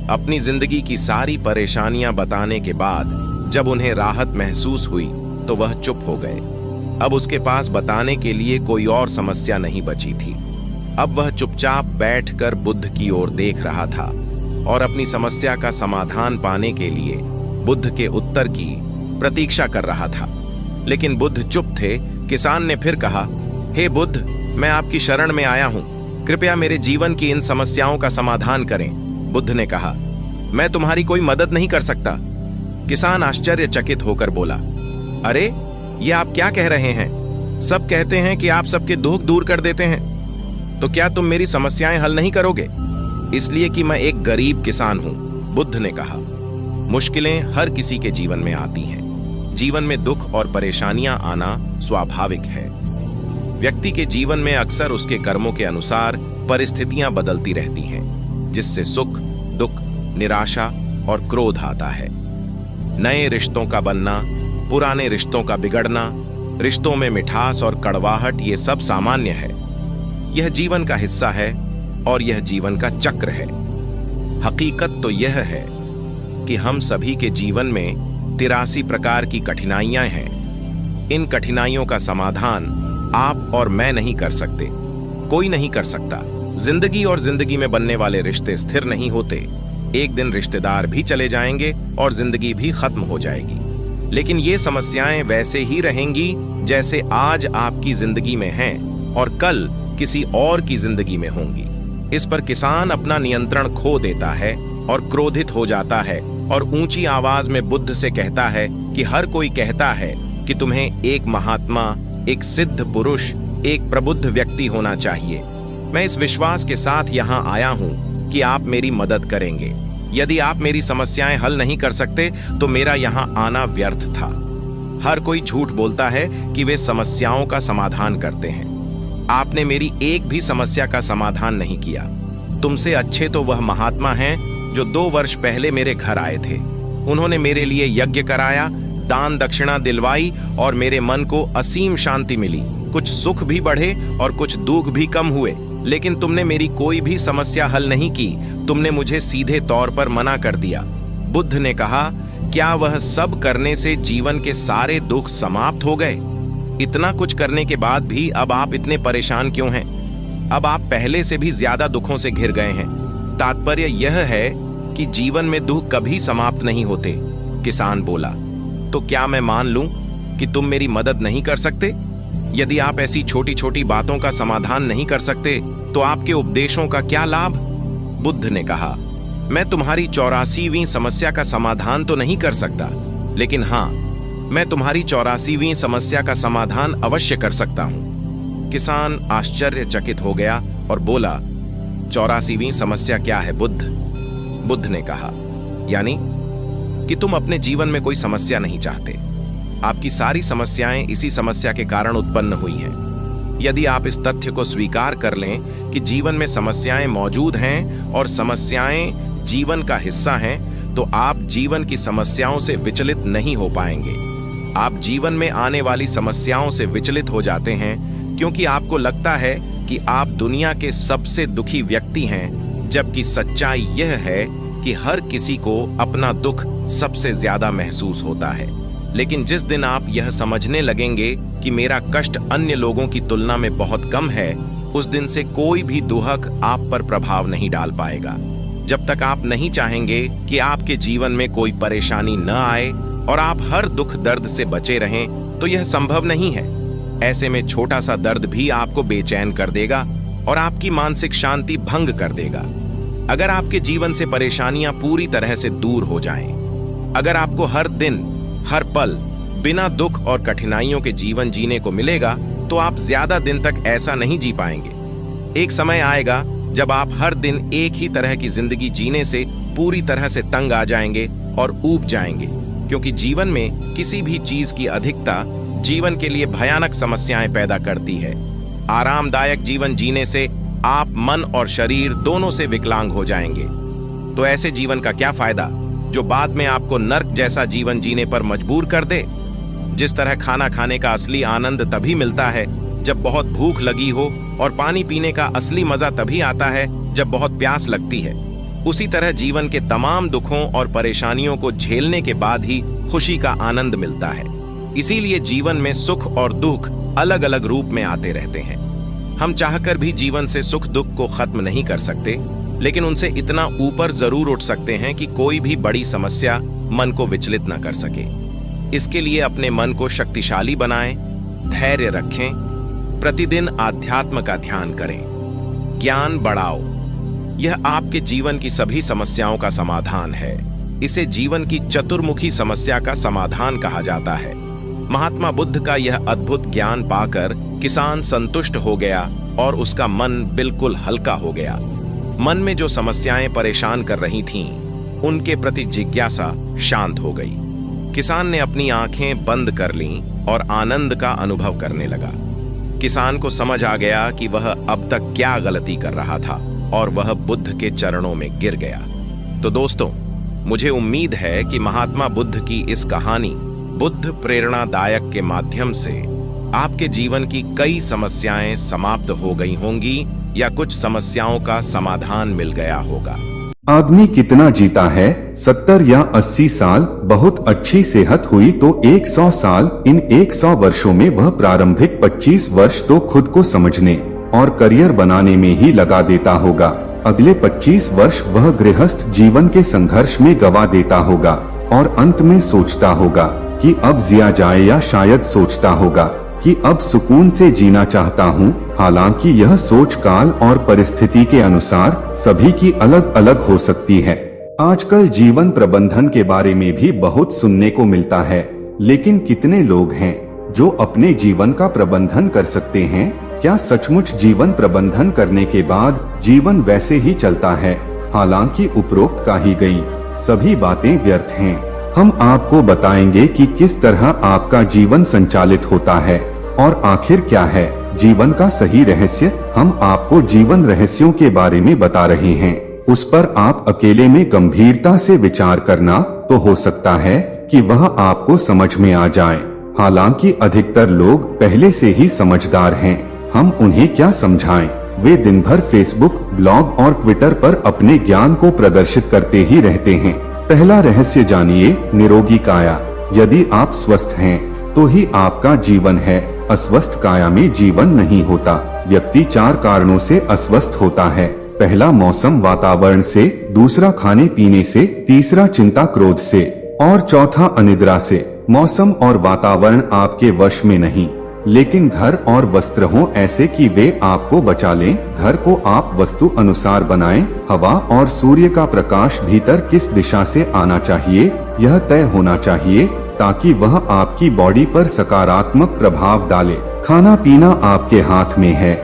अपनी जिंदगी की सारी परेशानियां बताने के बाद जब उन्हें राहत महसूस हुई तो वह चुप हो गए। अब उसके पास बताने के लिए कोई और समस्या नहीं बची थी। अब वह चुपचाप बैठकर बुद्ध की ओर देख रहा था और अपनी समस्या का समाधान पाने के लिए बुद्ध के उत्तर की प्रतीक्षा कर रहा था। लेकिन बुद्ध चुप थे। किसान ने फिर कहा, हे बुद्ध, मैं आपकी शरण में आया हूं, कृपया मेरे जीवन की इन समस्याओं का समाधान करें। बुद्ध ने कहा, मैं तुम्हारी कोई मदद नहीं कर सकता। किसान आश्चर्यचकित होकर बोला, अरे ये आप क्या कह रहे हैं? सब कहते हैं कि आप सबके दुख दूर कर देते हैं, तो क्या तुम मेरी समस्याएं हल नहीं करोगे? इसलिए कि मैं एक गरीब किसान हूं, बुद्ध ने कहा। मुश्किलें हर किसी के जीवन में आती हैं। जीवन में दुख और परेशानियां आना स्वाभाविक है। व्यक्ति के जीवन में अक्सर उसके कर्मों के अनुसार परिस्थितियां बदलती रहती हैं, जिससे सुख, दुख, निराशा और क्रोध आता है। नए रिश्तों का बनना, पुराने रिश्तों का बिगड़ना, रिश्तों में मिठास और कड़वाहट, ये सब सामान्य है। यह जीवन का हिस्सा है और यह जीवन का चक्र है। हकीकत तो यह है कि हम सभी के जीवन में 83 प्रकार की कठिनाइयां हैं। इन कठिनाइयों का समाधान आप और मैं नहीं कर सकते, कोई नहीं कर सकता। जिंदगी और जिंदगी में बनने वाले रिश्ते स्थिर नहीं होते। एक दिन रिश्तेदार भी चले जाएंगे और जिंदगी भी खत्म हो जाएगी। लेकिन ये समस्याएं वैसे ही रहेंगी जैसे आज आपकी जिंदगी में हैं और कल किसी और की जिंदगी में होंगी। इस पर किसान अपना नियंत्रण खो देता है और क्रोधित हो जाता है और ऊंची आवाज में बुद्ध से कहता है कि हर कोई कहता है कि तुम्हें एक महात्मा, एक सिद्ध पुरुष, एक प्रबुद्ध व्यक्ति होना चाहिए। मैं इस विश्वास के साथ यहाँ आया हूँ कि आप मेरी मदद करेंगे। यदि आप मेरी समस्याएं हल नहीं कर सकते तो मेरा यहाँ आना व्यर्थ था। हर कोई झूठ बोलता है कि वे समस्याओं का समाधान करते हैं। आपने मेरी एक भी समस्या का समाधान नहीं किया। तुमसे अच्छे तो वह महात्मा हैं जो 2 वर्ष पहले मेरे घर आए थे। उन्होंने मेरे लिए यज्ञ कराया, दान दक्षिणा दिलवाई और मेरे मन को असीम शांति मिली। कुछ सुख भी बढ़े और कुछ दुख भी कम हुए, लेकिन तुमने मेरी कोई भी समस्या हल नहीं की। तुमने मुझे सीधे तौर पर मना कर दिया। बुद्ध ने कहा, क्या वह सब करने से जीवन के सारे दुख समाप्त हो गए? इतना कुछ करने के बाद भी अब आप इतने परेशान क्यों हैं? अब आप पहले से भी ज्यादा दुखों से घिर गए हैं। तात्पर्य यह है कि जीवन में दुख कभी समाप्त नहीं होते। किसान बोला, तो क्या मैं मान लूं कि तुम मेरी मदद नहीं कर सकते? यदि आप ऐसी छोटी छोटी बातों का समाधान नहीं कर सकते तो आपके उपदेशों का क्या लाभ? बुद्ध ने कहा, मैं तुम्हारी 84वीं समस्या का समाधान तो नहीं कर सकता, लेकिन हाँ, मैं तुम्हारी 84वीं समस्या का समाधान अवश्य कर सकता हूं। किसान आश्चर्यचकित हो गया और बोला, 84वीं समस्या क्या है बुद्ध? बुद्ध ने कहा, यानी कि तुम अपने जीवन में कोई समस्या नहीं चाहते। आपकी सारी समस्याएं इसी समस्या के कारण उत्पन्न हुई हैं। यदि आप इस तथ्य को स्वीकार कर लें कि जीवन में समस्याएं मौजूद हैं और समस्याएं जीवन का हिस्सा हैं, तो आप जीवन की समस्याओं से विचलित नहीं हो पाएंगे। आप जीवन में आने वाली समस्याओं से विचलित हो जाते हैं क्योंकि आपको लगता है कि आप दुनिया के सबसे दुखी व्यक्ति हैं, जबकि सच्चाई यह है कि हर किसी को अपना दुख सबसे ज्यादा महसूस होता है। लेकिन जिस दिन आप यह समझने लगेंगे कि मेरा कष्ट अन्य लोगों की तुलना में बहुत कम है, उस दिन से कोई भी दुहक आप पर प्रभाव नहीं डाल पाएगा। जब तक आप नहीं चाहेंगे कि आपके जीवन में कोई परेशानी न आए और आप हर दुख दर्द से बचे रहें, तो यह संभव नहीं है। ऐसे में छोटा सा दर्द भी आपको बेचैन कर देगा और आपकी मानसिक शांति भंग कर देगा। अगर आपके जीवन से परेशानियां पूरी तरह से दूर हो जाएं, अगर आपको हर दिन हर पल बिना दुख और कठिनाइयों के जीवन जीने को मिलेगा, तो आप ज्यादा दिन तक ऐसा नहीं जी पाएंगे। एक समय आएगा जब आप हर दिन एक ही तरह की जिंदगी जीने से पूरी तरह से तंग आ जाएंगे और ऊब जाएंगे, क्योंकि जीवन में किसी भी चीज की अधिकता जीवन के लिए भयानक समस्याएं पैदा करती है। आरामदायक जीवन जीने से आप मन और शरीर दोनों से विकलांग हो जाएंगे। तो ऐसे जीवन का क्या फायदा जो बाद में आपको नर्क जैसा जीवन जीने पर मजबूर कर दे? जिस तरह खाना खाने का असली आनंद तभी मिलता है जब बहुत भूख लगी हो, और पानी पीने का असली मजा तभी आता है जब बहुत प्यास लगती है, उसी तरह जीवन के तमाम दुखों और परेशानियों को झेलने के बाद ही खुशी का आनंद मिलता है। इसीलिए जीवन में सुख और दुख अलग अलग रूप में आते रहते हैं। हम चाहकर भी जीवन से सुख दुख को खत्म नहीं कर सकते, लेकिन उनसे इतना ऊपर जरूर उठ सकते हैं कि कोई भी बड़ी समस्या मन को विचलित न कर सके। इसके लिए अपने मन को शक्तिशाली बनाएं, धैर्य रखें, प्रतिदिन आध्यात्म का ध्यान करें, ज्ञान बढ़ाओ। यह आपके जीवन की सभी समस्याओं का समाधान है। इसे जीवन की चतुर्मुखी समस्या का समाधान कहा जाता है। महात्मा बुद्ध का यह अद्भुत ज्ञान पाकर किसान संतुष्ट हो गया और उसका मन बिल्कुल हल्का हो गया। मन में जो समस्याएं परेशान कर रही थीं, उनके प्रति जिज्ञासा शांत हो गई। किसान ने अपनी आंखें बंद कर लीं और आनंद का अनुभव करने लगा। किसान को समझ आ गया कि वह अब तक क्या गलती कर रहा था और वह बुद्ध के चरणों में गिर गया। तो दोस्तों, मुझे उम्मीद है कि महात्मा बुद्ध की इस कहानी बुद्ध प्रेरणादायक के माध्यम से आपके जीवन की कई समस्याएं समाप्त हो गई होंगी या कुछ समस्याओं का समाधान मिल गया होगा। आदमी कितना जीता है? 70 या 80 साल। बहुत अच्छी सेहत हुई तो 100 साल। इन 100 वर्षों में वह प्रारंभिक 25 वर्ष तो खुद को समझने और करियर बनाने में ही लगा देता होगा। अगले 25 वर्ष वह गृहस्थ जीवन के संघर्ष में गवा देता होगा और अंत में सोचता होगा कि अब जिया जाए, या शायद सोचता होगा कि अब सुकून से जीना चाहता हूँ। हालांकि यह सोच काल और परिस्थिति के अनुसार सभी की अलग अलग हो सकती है। आजकल जीवन प्रबंधन के बारे में भी बहुत सुनने को मिलता है, लेकिन कितने लोग हैं जो अपने जीवन का प्रबंधन कर सकते हैं? क्या सचमुच जीवन प्रबंधन करने के बाद जीवन वैसे ही चलता है? हालांकि उपरोक्त कही गई सभी बातें व्यर्थ हैं। हम आपको बताएंगे कि किस तरह आपका जीवन संचालित होता है और आखिर क्या है जीवन का सही रहस्य। हम आपको जीवन रहस्यों के बारे में बता रहे हैं। उस पर आप अकेले में गंभीरता से विचार करना, तो हो सकता है कि वह आपको समझ में आ जाए। हालांकि अधिकतर लोग पहले से ही समझदार हैं, हम उन्हें क्या समझाएं? वे दिन भर फेसबुक, ब्लॉग और ट्विटर पर अपने ज्ञान को प्रदर्शित करते ही रहते हैं। पहला रहस्य जानिए, निरोगी काया। यदि आप स्वस्थ हैं तो ही आपका जीवन है। अस्वस्थ काया में जीवन नहीं होता। व्यक्ति 4 कारणों से अस्वस्थ होता है। पहला मौसम वातावरण से, दूसरा खाने पीने से, तीसरा चिंता क्रोध से और चौथा अनिद्रा से। मौसम और वातावरण आपके वश में नहीं, लेकिन घर और वस्त्र हों ऐसे कि वे आपको बचा लें। घर को आप वस्तु अनुसार बनाएं। हवा और सूर्य का प्रकाश भीतर किस दिशा से आना चाहिए, यह तय होना चाहिए ताकि वह आपकी बॉडी पर सकारात्मक प्रभाव डाले। खाना पीना आपके हाथ में है।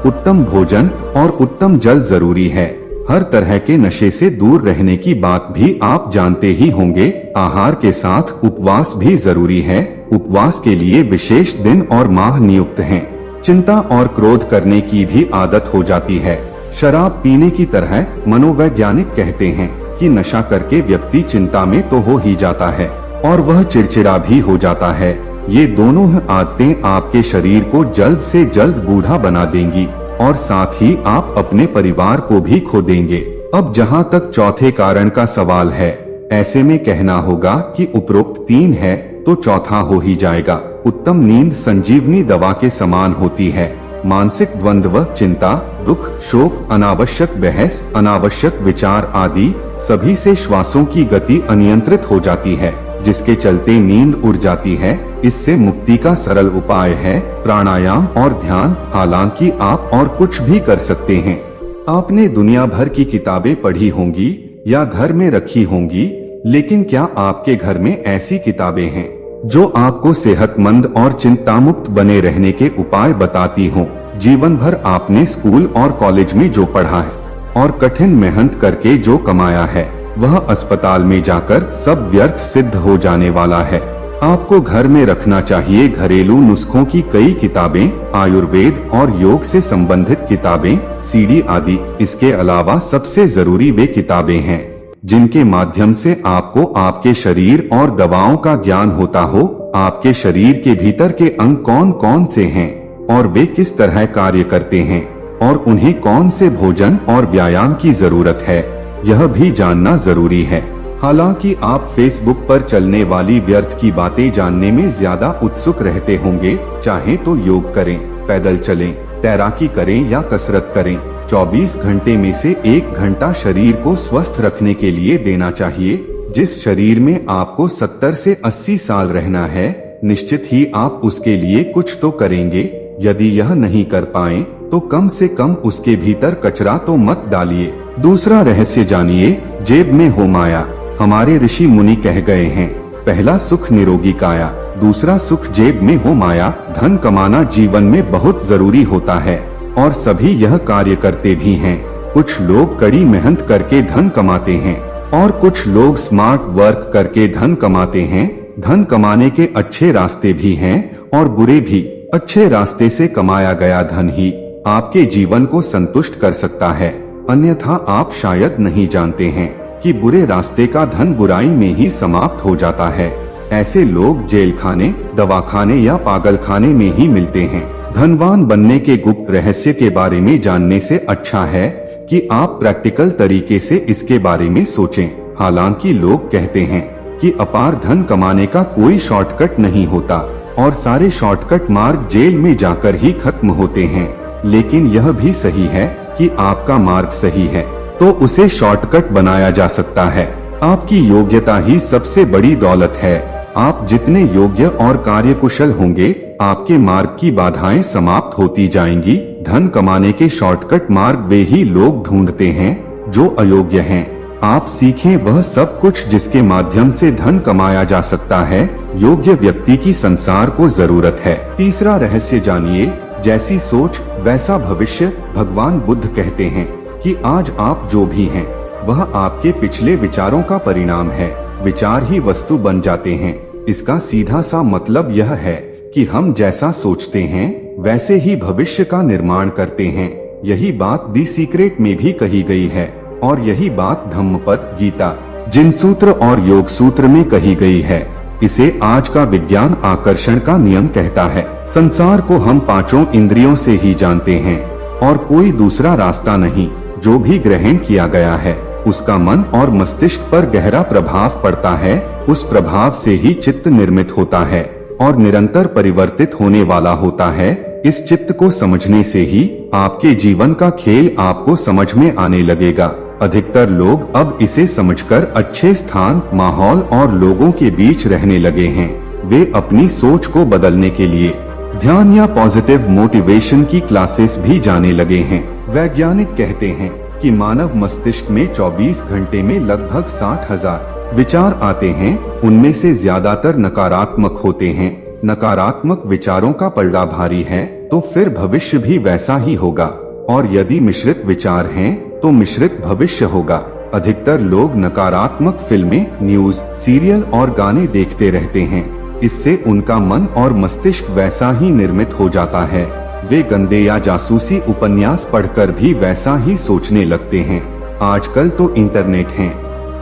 उत्तम भोजन और उत्तम जल जरूरी है। हर तरह के नशे से दूर रहने की बात भी आप जानते ही होंगे। आहार के साथ उपवास भी जरूरी है। उपवास के लिए विशेष दिन और माह नियुक्त हैं। चिंता और क्रोध करने की भी आदत हो जाती है। शराब पीने की तरह मनोवैज्ञानिक कहते हैं कि नशा करके व्यक्ति चिंता में तो हो ही जाता है और वह चिड़चिड़ा भी हो जाता है। ये दोनों आदतें आपके शरीर को जल्द से जल्द बूढ़ा बना देंगी और साथ ही आप अपने परिवार को भी खो देंगे। अब जहाँ तक चौथे कारण का सवाल है, ऐसे में कहना होगा कि उपरोक्त 3 है तो चौथा हो ही जाएगा। उत्तम नींद संजीवनी दवा के समान होती है। मानसिक द्वंद्व, चिंता, दुख, शोक, अनावश्यक बहस, अनावश्यक विचार आदि सभी से श्वासों की गति अनियंत्रित हो जाती है, जिसके चलते नींद उड़ जाती है। इससे मुक्ति का सरल उपाय है प्राणायाम और ध्यान। हालांकि आप और कुछ भी कर सकते हैं। आपने दुनिया भर की किताबें पढ़ी होंगी या घर में रखी होंगी, लेकिन क्या आपके घर में ऐसी किताबें हैं जो आपको सेहतमंद और चिंतामुक्त बने रहने के उपाय बताती हों? जीवन भर आपने स्कूल और कॉलेज में जो पढ़ा है और कठिन मेहनत करके जो कमाया है, वह अस्पताल में जाकर सब व्यर्थ सिद्ध हो जाने वाला है। आपको घर में रखना चाहिए घरेलू नुस्खों की कई किताबें, आयुर्वेद और योग से संबंधित किताबें, सीडी आदि। इसके अलावा सबसे जरूरी वे किताबें हैं जिनके माध्यम से आपको आपके शरीर और दवाओं का ज्ञान होता हो। आपके शरीर के भीतर के अंग कौन कौन से हैं और वे किस तरह कार्य करते हैं और उन्हें कौन से भोजन और व्यायाम की जरूरत है, यह भी जानना जरूरी है। हालांकि आप फेसबुक पर चलने वाली व्यर्थ की बातें जानने में ज्यादा उत्सुक रहते होंगे। चाहे तो योग करें, पैदल चलें, तैराकी करें या कसरत करें। 24 घंटे में से 1 घंटा शरीर को स्वस्थ रखने के लिए देना चाहिए। जिस शरीर में आपको 70 से 80 साल रहना है, निश्चित ही आप उसके लिए कुछ तो करेंगे। यदि यह नहीं कर पाए तो कम से कम उसके भीतर कचरा तो मत डालिए। दूसरा रहस्य जानिए, जेब में हो माया। हमारे ऋषि मुनि कह गए हैं, पहला सुख निरोगी काया, दूसरा सुख जेब में हो माया। धन कमाना जीवन में बहुत जरूरी होता है और सभी यह कार्य करते भी हैं। कुछ लोग कड़ी मेहनत करके धन कमाते हैं और कुछ लोग स्मार्ट वर्क करके धन कमाते हैं। धन कमाने के अच्छे रास्ते भी हैं और बुरे भी। अच्छे रास्ते से कमाया गया धन ही आपके जीवन को संतुष्ट कर सकता है, अन्यथा आप शायद नहीं जानते हैं कि बुरे रास्ते का धन बुराई में ही समाप्त हो जाता है। ऐसे लोग जेल खाने, दवाखाने या पागलखाने में ही मिलते हैं। धनवान बनने के गुप्त रहस्य के बारे में जानने से अच्छा है कि आप प्रैक्टिकल तरीके से इसके बारे में सोचें। हालांकि लोग कहते हैं कि अपार धन कमाने का कोई शॉर्टकट नहीं होता और सारे शॉर्टकट मार्ग जेल में जाकर ही खत्म होते हैं, लेकिन यह भी सही है कि आपका मार्ग सही है तो उसे शॉर्टकट बनाया जा सकता है। आपकी योग्यता ही सबसे बड़ी दौलत है। आप जितने योग्य और कार्यकुशल होंगे, आपके मार्ग की बाधाएं समाप्त होती जाएंगी। धन कमाने के शॉर्टकट मार्ग वे ही लोग ढूंढते हैं जो अयोग्य हैं। आप सीखें वह सब कुछ जिसके माध्यम से धन कमाया जा सकता है। योग्य व्यक्ति की संसार को जरूरत है। तीसरा रहस्य जानिए, जैसी सोच वैसा भविष्य। भगवान बुद्ध कहते हैं कि आज आप जो भी हैं, वह आपके पिछले विचारों का परिणाम है। विचार ही वस्तु बन जाते हैं। इसका सीधा सा मतलब यह है कि हम जैसा सोचते हैं वैसे ही भविष्य का निर्माण करते हैं। यही बात दी सीक्रेट में भी कही गई है और यही बात धम्मपद, गीता, जिन सूत्र और योग सूत्र में कही गई है। इसे आज का विज्ञान आकर्षण का नियम कहता है। संसार को हम पांचों इंद्रियों से ही जानते हैं और कोई दूसरा रास्ता नहीं। जो भी ग्रहण किया गया है उसका मन और मस्तिष्क पर गहरा प्रभाव पड़ता है। उस प्रभाव से ही चित्त निर्मित होता है और निरंतर परिवर्तित होने वाला होता है। इस चित्त को समझने से ही आपके जीवन का खेल आपको समझ में आने लगेगा। अधिकतर लोग अब इसे समझकर अच्छे स्थान, माहौल और लोगों के बीच रहने लगे हैं। वे अपनी सोच को बदलने के लिए ध्यान या पॉजिटिव मोटिवेशन की क्लासेस भी जाने लगे हैं। वैज्ञानिक कहते हैं कि मानव मस्तिष्क में 24 घंटे में लगभग 60,000 विचार आते हैं। उनमें से ज्यादातर नकारात्मक होते हैं। नकारात्मक विचारों का पलड़ा भारी है तो फिर भविष्य भी वैसा ही होगा, और यदि मिश्रित विचार हैं तो मिश्रित भविष्य होगा। अधिकतर लोग नकारात्मक फिल्में, न्यूज, सीरियल और गाने देखते रहते हैं। इससे उनका मन और मस्तिष्क वैसा ही निर्मित हो जाता है। वे गंदे या जासूसी उपन्यास पढ़कर भी वैसा ही सोचने लगते हैं। आजकल तो इंटरनेट है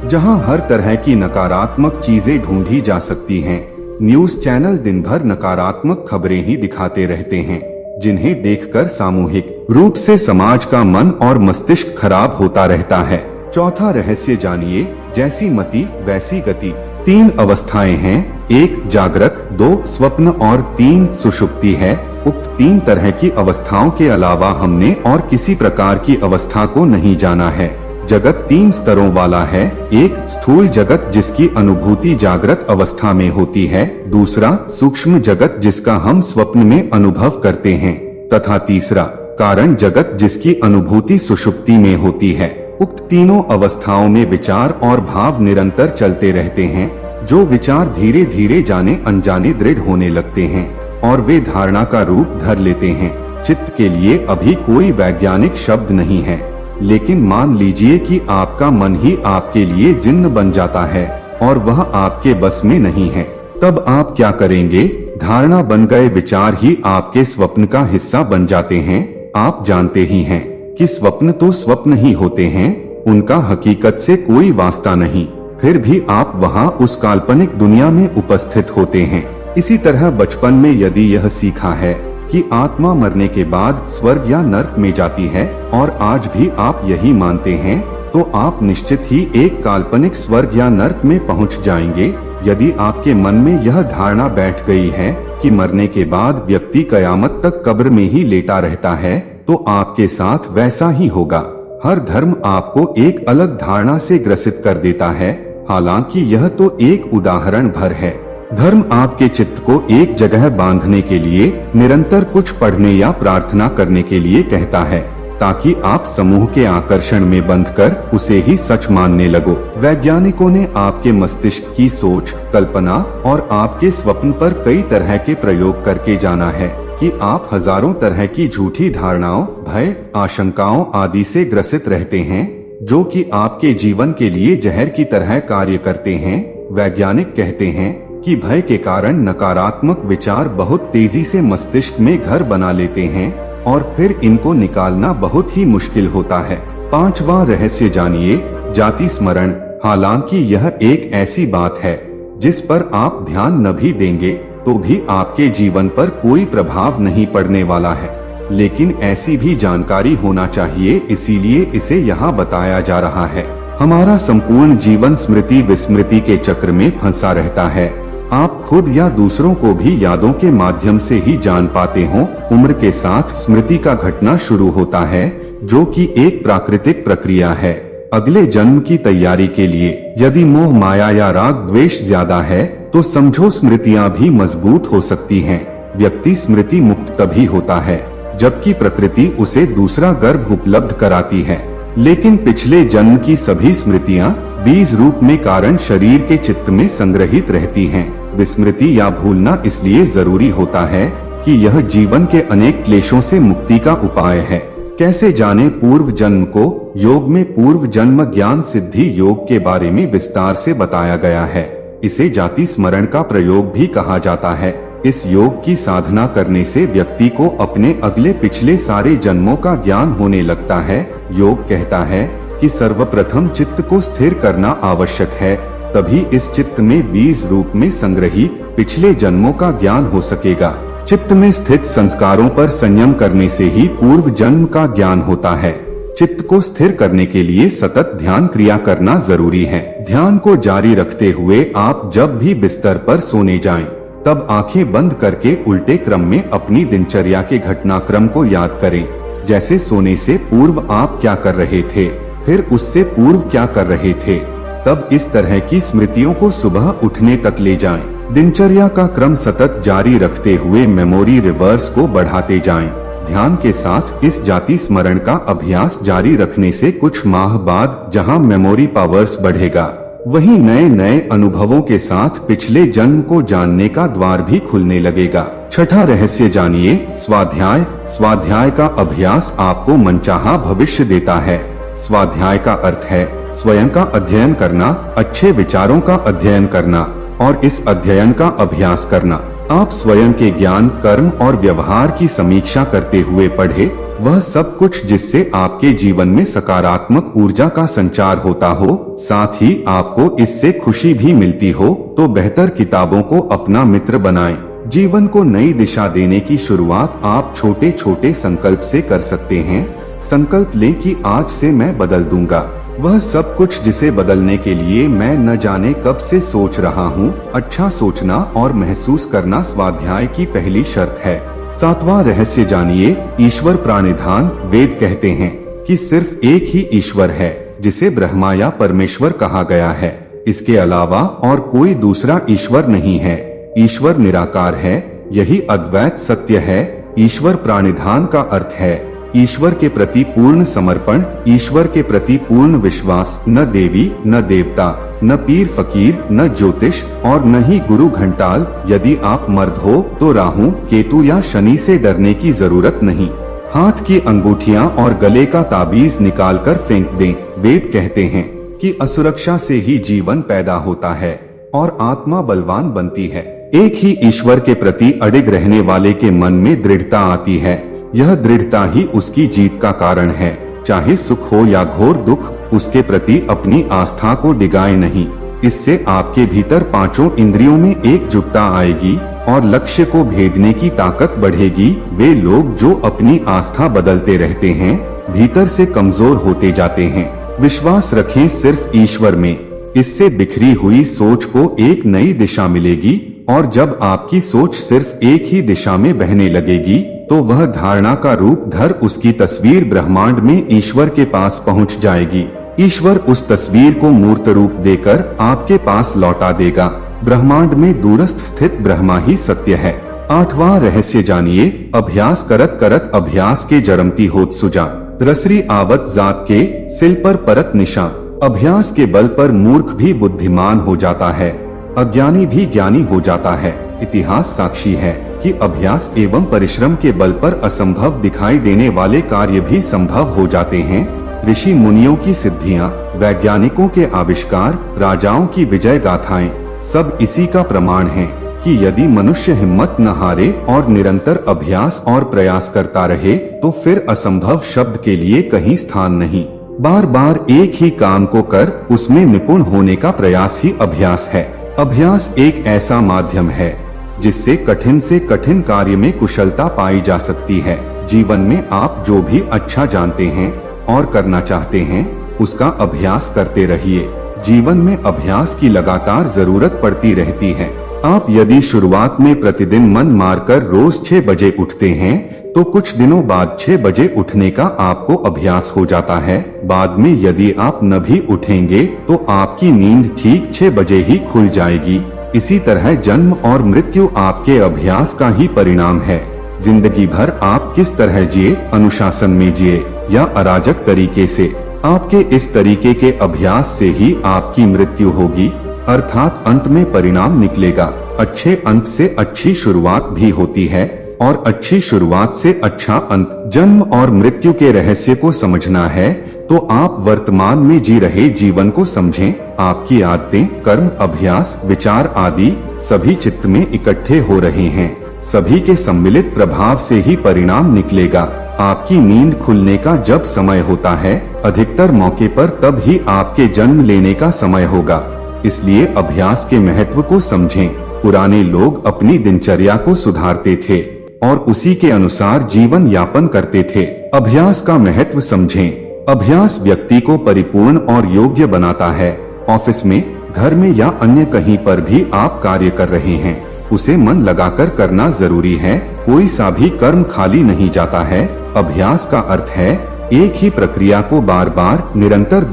जहां हर तरह की नकारात्मक चीजें ढूंढी जा सकती हैं। न्यूज चैनल दिन भर नकारात्मक खबरें ही दिखाते रहते हैं, जिन्हें देखकर सामूहिक रूप से समाज का मन और मस्तिष्क खराब होता रहता है। चौथा रहस्य जानिए, जैसी मति वैसी गति। 3 अवस्थाएं हैं, 1 जागृत, 2 स्वप्न और 3 सुषुप्ति है। उक्त 3 तरह की अवस्थाओं के अलावा हमने और किसी प्रकार की अवस्था को नहीं जाना है। जगत 3 स्तरों वाला है। 1 स्थूल जगत जिसकी अनुभूति जागृत अवस्था में होती है, दूसरा सूक्ष्म जगत जिसका हम स्वप्न में अनुभव करते हैं, तथा तीसरा कारण जगत जिसकी अनुभूति सुषुप्ति में होती है। उक्त तीनों अवस्थाओं में विचार और भाव निरंतर चलते रहते हैं। जो विचार धीरे धीरे जाने अनजाने दृढ़ होने लगते हैं और वे धारणा का रूप धर लेते हैं। चित्त के लिए अभी कोई वैज्ञानिक शब्द नहीं है, लेकिन मान लीजिए कि आपका मन ही आपके लिए जिन्न बन जाता है और वह आपके बस में नहीं है। तब आप क्या करेंगे? धारणा बन गए विचार ही आपके स्वप्न का हिस्सा बन जाते हैं। आप जानते ही हैं कि स्वप्न तो स्वप्न ही होते हैं, उनका हकीकत से कोई वास्ता नहीं। फिर भी आप वहाँ उस काल्पनिक दुनिया में उपस्थित होते हैं। इसी तरह बचपन में यदि यह सीखा है कि आत्मा मरने के बाद स्वर्ग या नर्क में जाती है और आज भी आप यही मानते हैं, तो आप निश्चित ही एक काल्पनिक स्वर्ग या नर्क में पहुंच जाएंगे। यदि आपके मन में यह धारणा बैठ गई है कि मरने के बाद व्यक्ति कयामत तक कब्र में ही लेटा रहता है, तो आपके साथ वैसा ही होगा। हर धर्म आपको एक अलग धारणा से ग्रसित कर देता है, हालांकि यह तो एक उदाहरण भर है। धर्म आपके चित्त को एक जगह बांधने के लिए निरंतर कुछ पढ़ने या प्रार्थना करने के लिए कहता है, ताकि आप समूह के आकर्षण में बंधकर उसे ही सच मानने लगो। वैज्ञानिकों ने आपके मस्तिष्क की सोच, कल्पना और आपके स्वप्न पर कई तरह के प्रयोग करके जाना है कि आप हजारों तरह की झूठी धारणाओं, भय, आशंकाओं आदि से ग्रसित रहते हैं, जो कि आपके जीवन के लिए जहर की तरह कार्य करते हैं। वैज्ञानिक कहते हैं कि भय के कारण नकारात्मक विचार बहुत तेजी से मस्तिष्क में घर बना लेते हैं और फिर इनको निकालना बहुत ही मुश्किल होता है। 5वां रहस्य जानिए, जाति स्मरण। हालांकि यह एक ऐसी बात है जिस पर आप ध्यान न भी देंगे तो भी आपके जीवन पर कोई प्रभाव नहीं पड़ने वाला है, लेकिन ऐसी भी जानकारी होना चाहिए, इसीलिए इसे यहाँ बताया जा रहा है। हमारा संपूर्ण जीवन स्मृति विस्मृति के चक्र में फंसा रहता है। आप खुद या दूसरों को भी यादों के माध्यम से ही जान पाते हो। उम्र के साथ स्मृति का घटना शुरू होता है, जो कि एक प्राकृतिक प्रक्रिया है। अगले जन्म की तैयारी के लिए यदि मोह माया या राग द्वेष ज्यादा है तो समझो स्मृतियां भी मजबूत हो सकती हैं। व्यक्ति स्मृति मुक्त तभी होता है जबकि प्रकृति उसे दूसरा गर्भ उपलब्ध कराती है। लेकिन पिछले जन्म की सभी स्मृतियां बीज रूप में कारण शरीर के चित्त में संग्रहित रहती हैं। विस्मृति या भूलना इसलिए जरूरी होता है कि यह जीवन के अनेक क्लेशों से मुक्ति का उपाय है। कैसे जाने पूर्व जन्म को? योग में पूर्व जन्म ज्ञान सिद्धि योग के बारे में विस्तार से बताया गया है। इसे जाति स्मरण का प्रयोग भी कहा जाता है। इस योग की साधना करने से व्यक्ति को अपने अगले पिछले सारे जन्मों का ज्ञान होने लगता है। योग कहता है कि सर्वप्रथम चित्त को स्थिर करना आवश्यक है, तभी इस चित्त में बीज रूप में संग्रहित पिछले जन्मों का ज्ञान हो सकेगा। चित्त में स्थित संस्कारों पर संयम करने से ही पूर्व जन्म का ज्ञान होता है। चित्त को स्थिर करने के लिए सतत ध्यान क्रिया करना जरूरी है। ध्यान को जारी रखते हुए आप जब भी बिस्तर पर सोने जाएं, तब आंखें बंद करके उल्टे क्रम में अपनी दिनचर्या के घटनाक्रम को याद करें। जैसे सोने से पूर्व आप क्या कर रहे थे, फिर उससे पूर्व क्या कर रहे थे, तब इस तरह की स्मृतियों को सुबह उठने तक ले जाएं। दिनचर्या का क्रम सतत जारी रखते हुए मेमोरी रिवर्स को बढ़ाते जाएं। ध्यान के साथ इस जाति स्मरण का अभ्यास जारी रखने से कुछ माह बाद जहां मेमोरी पावर्स बढ़ेगा, वहीं नए नए अनुभवों के साथ पिछले जन्म को जानने का द्वार भी खुलने लगेगा। छठा रहस्य जानिए, स्वाध्याय। स्वाध्याय का अभ्यास आपको मनचाहा भविष्य देता है। स्वाध्याय का अर्थ है स्वयं का अध्ययन करना, अच्छे विचारों का अध्ययन करना और इस अध्ययन का अभ्यास करना। आप स्वयं के ज्ञान, कर्म और व्यवहार की समीक्षा करते हुए पढ़े वह सब कुछ जिससे आपके जीवन में सकारात्मक ऊर्जा का संचार होता हो, साथ ही आपको इससे खुशी भी मिलती हो, तो बेहतर किताबों को अपना मित्र बनाएं। जीवन को नई दिशा देने की शुरुआत आप छोटे छोटे संकल्प से कर सकते हैं। संकल्प लें कि आज से मैं बदल दूंगा वह सब कुछ जिसे बदलने के लिए मैं न जाने कब से सोच रहा हूँ। अच्छा सोचना और महसूस करना स्वाध्याय की पहली शर्त है। सातवां रहस्य जानिए, ईश्वर प्राणिधान। वेद कहते हैं कि सिर्फ एक ही ईश्वर है जिसे ब्रह्मा या परमेश्वर कहा गया है। इसके अलावा और कोई दूसरा ईश्वर नहीं है। ईश्वर निराकार है, यही अद्वैत सत्य है। ईश्वर प्राणिधान का अर्थ है ईश्वर के प्रति पूर्ण समर्पण, ईश्वर के प्रति पूर्ण विश्वास। न देवी, न देवता, न पीर फकीर, न ज्योतिष और न ही गुरु घंटाल। यदि आप मर्द हो तो राहु, केतु या शनि से डरने की जरूरत नहीं। हाथ की अंगूठियां और गले का ताबीज निकालकर फेंक दें। वेद कहते हैं कि असुरक्षा से ही जीवन पैदा होता है और आत्मा बलवान बनती है। एक ही ईश्वर के प्रति अडिग रहने वाले के मन में दृढ़ता आती है। यह दृढ़ता ही उसकी जीत का कारण है। चाहे सुख हो या घोर दुख, उसके प्रति अपनी आस्था को डिगाए नहीं। इससे आपके भीतर पांचों इंद्रियों में एकजुटता आएगी और लक्ष्य को भेदने की ताकत बढ़ेगी। वे लोग जो अपनी आस्था बदलते रहते हैं, भीतर से कमजोर होते जाते हैं। विश्वास रखें सिर्फ ईश्वर में। इससे बिखरी हुई सोच को एक नई दिशा मिलेगी और जब आपकी सोच सिर्फ एक ही दिशा में बहने लगेगी, तो वह धारणा का रूप धर उसकी तस्वीर ब्रह्मांड में ईश्वर के पास पहुंच जाएगी। ईश्वर उस तस्वीर को मूर्त रूप देकर आपके पास लौटा देगा। ब्रह्मांड में दूरस्थ स्थित ब्रह्मा ही सत्य है। आठवां रहस्य जानिए, अभ्यास करत करत अभ्यास के जरमती होत सुजा। रसरी आवत जात के सिल पर परत निशा। अभ्यास के बल पर मूर्ख भी बुद्धिमान हो जाता है, अज्ञानी भी ज्ञानी हो जाता है। इतिहास साक्षी है कि अभ्यास एवं परिश्रम के बल पर असंभव दिखाई देने वाले कार्य भी संभव हो जाते हैं। ऋषि मुनियों की सिद्धियां, वैज्ञानिकों के आविष्कार, राजाओं की विजय गाथाएं सब इसी का प्रमाण हैं कि यदि मनुष्य हिम्मत न हारे और निरंतर अभ्यास और प्रयास करता रहे, तो फिर असंभव शब्द के लिए कहीं स्थान नहीं। बार बार एक ही काम को कर उसमें निपुण होने का प्रयास ही अभ्यास है। अभ्यास एक ऐसा माध्यम है जिससे कठिन से कठिन कार्य में कुशलता पाई जा सकती है। जीवन में आप जो भी अच्छा जानते हैं और करना चाहते हैं, उसका अभ्यास करते रहिए। जीवन में अभ्यास की लगातार जरूरत पड़ती रहती है। आप यदि शुरुआत में प्रतिदिन मन मारकर रोज 6 बजे उठते हैं, तो कुछ दिनों बाद 6 बजे उठने का आपको अभ्यास हो जाता है। बाद में यदि आप न भी उठेंगे तो आपकी नींद ठीक 6 बजे ही खुल जाएगी। इसी तरह जन्म और मृत्यु आपके अभ्यास का ही परिणाम है। जिंदगी भर आप किस तरह जिए, अनुशासन में जिए या अराजक तरीके से, आपके इस तरीके के अभ्यास से ही आपकी मृत्यु होगी, अर्थात अंत में परिणाम निकलेगा। अच्छे अंत से अच्छी शुरुआत भी होती है और अच्छी शुरुआत से अच्छा अंत। जन्म और मृत्यु के रहस्य को समझना है तो आप वर्तमान में जी रहे जीवन को समझें। आपकी आदतें, कर्म, अभ्यास, विचार आदि सभी चित्त में इकट्ठे हो रहे हैं। सभी के सम्मिलित प्रभाव से ही परिणाम निकलेगा। आपकी नींद खुलने का जब समय होता है, अधिकतर मौके पर तब ही आपके जन्म लेने का समय होगा। इसलिए अभ्यास के महत्व को समझें। पुराने लोग अपनी दिनचर्या को सुधारते थे और उसी के अनुसार जीवन यापन करते थे। अभ्यास का महत्व समझें। अभ्यास व्यक्ति को परिपूर्ण और योग्य बनाता है। ऑफिस में, घर में या अन्य कहीं पर भी आप कार्य कर रहे हैं, उसे मन लगाकर करना जरूरी है। कोई सा भी कर्म खाली नहीं जाता है। अभ्यास का अर्थ है एक ही प्रक्रिया को बार बार निरंतर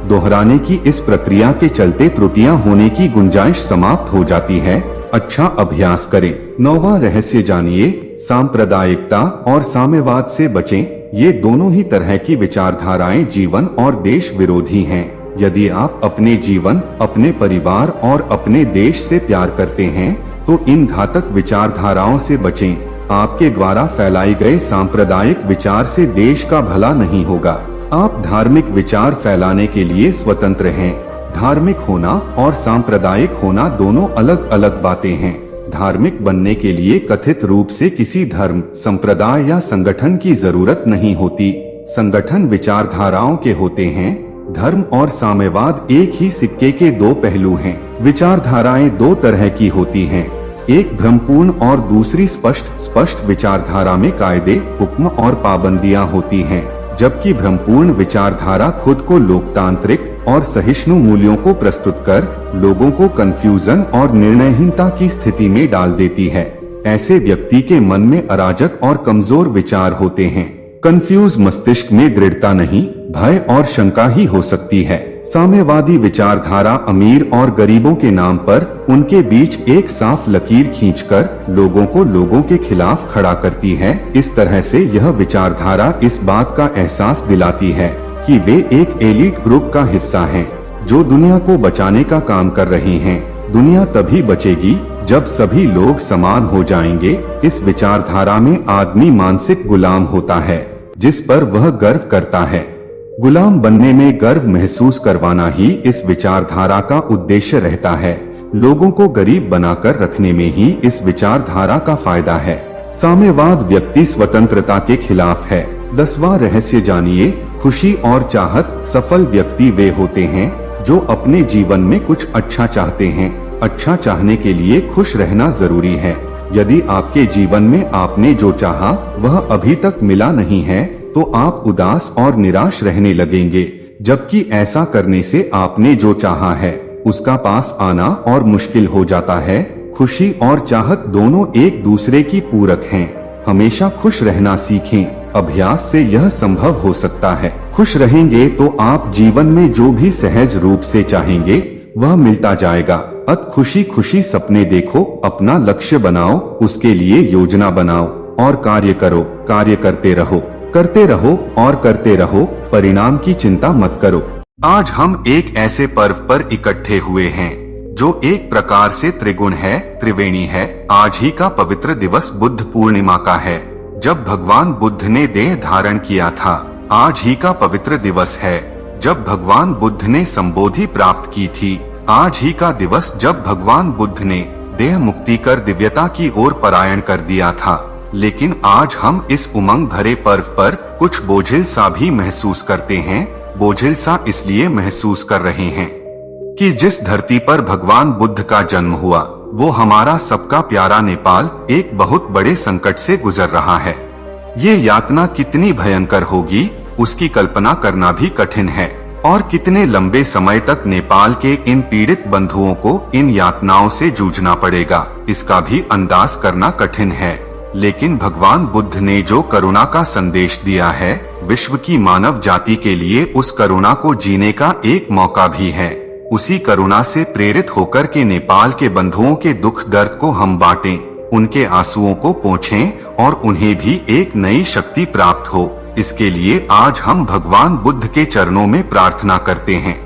दोहराने की इस प्रक्रिया के चलते त्रुटियां होने की गुंजाइश समाप्त हो जाती है। अच्छा अभ्यास करें। 9वां रहस्य जानिए। सांप्रदायिकता और साम्यवाद से बचें। ये दोनों ही तरह की विचारधाराएं जीवन और देश विरोधी हैं। यदि आप अपने जीवन, अपने परिवार और अपने देश से प्यार करते हैं तो इन घातक विचारधाराओं से बचें। आपके द्वारा फैलाई गए सांप्रदायिक विचार से देश का भला नहीं होगा। आप धार्मिक विचार फैलाने के लिए स्वतंत्र हैं। धार्मिक होना और सांप्रदायिक होना दोनों अलग अलग बातें हैं। धार्मिक बनने के लिए कथित रूप से किसी धर्म, संप्रदाय या संगठन की जरूरत नहीं होती। संगठन विचारधाराओं के होते हैं। धर्म और साम्यवाद एक ही सिक्के के दो पहलू हैं। विचारधाराएं दो तरह की होती हैं, एक भ्रमपूर्ण और दूसरी स्पष्ट विचारधारा में कायदे, हुक्म और पाबंदियां होती हैं, जबकि भ्रमपूर्ण विचारधारा खुद को लोकतांत्रिक और सहिष्णु मूल्यों को प्रस्तुत कर लोगों को कंफ्यूजन और निर्णयहीनता की स्थिति में डाल देती है। ऐसे व्यक्ति के मन में अराजक और कमजोर विचार होते हैं। कंफ्यूज मस्तिष्क में दृढ़ता नहीं, भय और शंका ही हो सकती है। साम्यवादी विचारधारा अमीर और गरीबों के नाम पर उनके बीच एक साफ लकीर खींचकर लोगों को लोगों के खिलाफ खड़ा करती है। इस तरह से यह विचारधारा इस बात का एहसास दिलाती है कि वे एक एलीट ग्रुप का हिस्सा हैं, जो दुनिया को बचाने का काम कर रहे हैं। दुनिया तभी बचेगी जब सभी लोग समान हो जाएंगे। इस विचारधारा में आदमी मानसिक गुलाम होता है, जिस पर वह गर्व करता है। गुलाम बनने में गर्व महसूस करवाना ही इस विचारधारा का उद्देश्य रहता है। लोगों को गरीब बनाकर रखने में ही इस विचारधारा का फायदा है। साम्यवाद व्यक्ति स्वतंत्रता के खिलाफ है। 10वां रहस्य जानिए। खुशी और चाहत। सफल व्यक्ति वे होते हैं जो अपने जीवन में कुछ अच्छा चाहते हैं। अच्छा चाहने के लिए खुश रहना जरूरी है। यदि आपके जीवन में आपने जो चाहा वह अभी तक मिला नहीं है तो आप उदास और निराश रहने लगेंगे, जबकि ऐसा करने से आपने जो चाहा है उसका पास आना और मुश्किल हो जाता है। खुशी और चाहत दोनों एक दूसरे की पूरक हैं। हमेशा खुश रहना सीखें। अभ्यास से यह संभव हो सकता है। खुश रहेंगे तो आप जीवन में जो भी सहज रूप से चाहेंगे वह मिलता जाएगा। खुशी खुशी सपने देखो, अपना लक्ष्य बनाओ, उसके लिए योजना बनाओ और कार्य करो। कार्य करते रहो और करते रहो। परिणाम की चिंता मत करो। आज हम एक ऐसे पर्व पर इकट्ठे हुए हैं जो एक प्रकार से त्रिगुण है, त्रिवेणी है। आज ही का पवित्र दिवस बुद्ध पूर्णिमा का है, जब भगवान बुद्ध ने देह धारण किया था। आज ही का पवित्र दिवस है जब भगवान बुद्ध ने संबोधि प्राप्त की थी। आज ही का दिवस जब भगवान बुद्ध ने देह मुक्ति कर दिव्यता की ओर पलायन कर दिया था। लेकिन आज हम इस उमंग भरे पर्व पर कुछ बोझिल सा भी महसूस करते हैं। बोझिल सा इसलिए महसूस कर रहे हैं कि जिस धरती पर भगवान बुद्ध का जन्म हुआ वो हमारा सबका प्यारा नेपाल एक बहुत बड़े संकट से गुजर रहा है। ये यातना कितनी भयंकर होगी उसकी कल्पना करना भी कठिन है। और कितने लंबे समय तक नेपाल के इन पीड़ित बंधुओं को इन यातनाओं से जूझना पड़ेगा, इसका भी अंदाज करना कठिन है। लेकिन भगवान बुद्ध ने जो करुणा का संदेश दिया है, विश्व की मानव जाति के लिए उस करुणा को जीने का एक मौका भी है। उसी करुणा से प्रेरित होकर के नेपाल के बंधुओं के दुख दर्द को हम बांटें, उनके आंसुओं को पोंछें और उन्हें भी एक नई शक्ति प्राप्त हो। इसके लिए आज हम भगवान बुद्ध के चरणों में प्रार्थना करते हैं।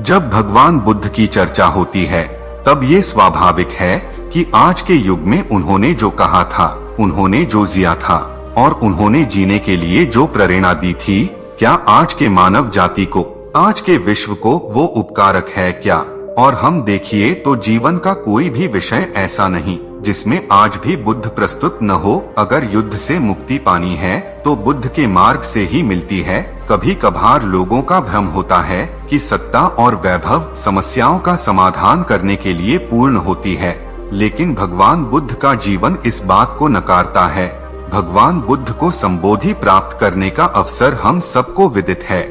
जब भगवान बुद्ध की चर्चा होती है तब ये स्वाभाविक है कि आज के युग में उन्होंने जो कहा था, उन्होंने जो जिया था और उन्होंने जीने के लिए जो प्रेरणा दी थी, क्या आज के मानव जाति को, आज के विश्व को वो उपकारक है क्या? और हम देखिए तो जीवन का कोई भी विषय ऐसा नहीं जिसमें आज भी बुद्ध प्रस्तुत न हो। अगर युद्ध से मुक्ति पानी है तो बुद्ध के मार्ग से ही मिलती है। कभी कभार लोगों का भ्रम होता है कि सत्ता और वैभव समस्याओं का समाधान करने के लिए पूर्ण होती है, लेकिन भगवान बुद्ध का जीवन इस बात को नकारता है। भगवान बुद्ध को संबोधि प्राप्त करने का अवसर हम सबको विदित है,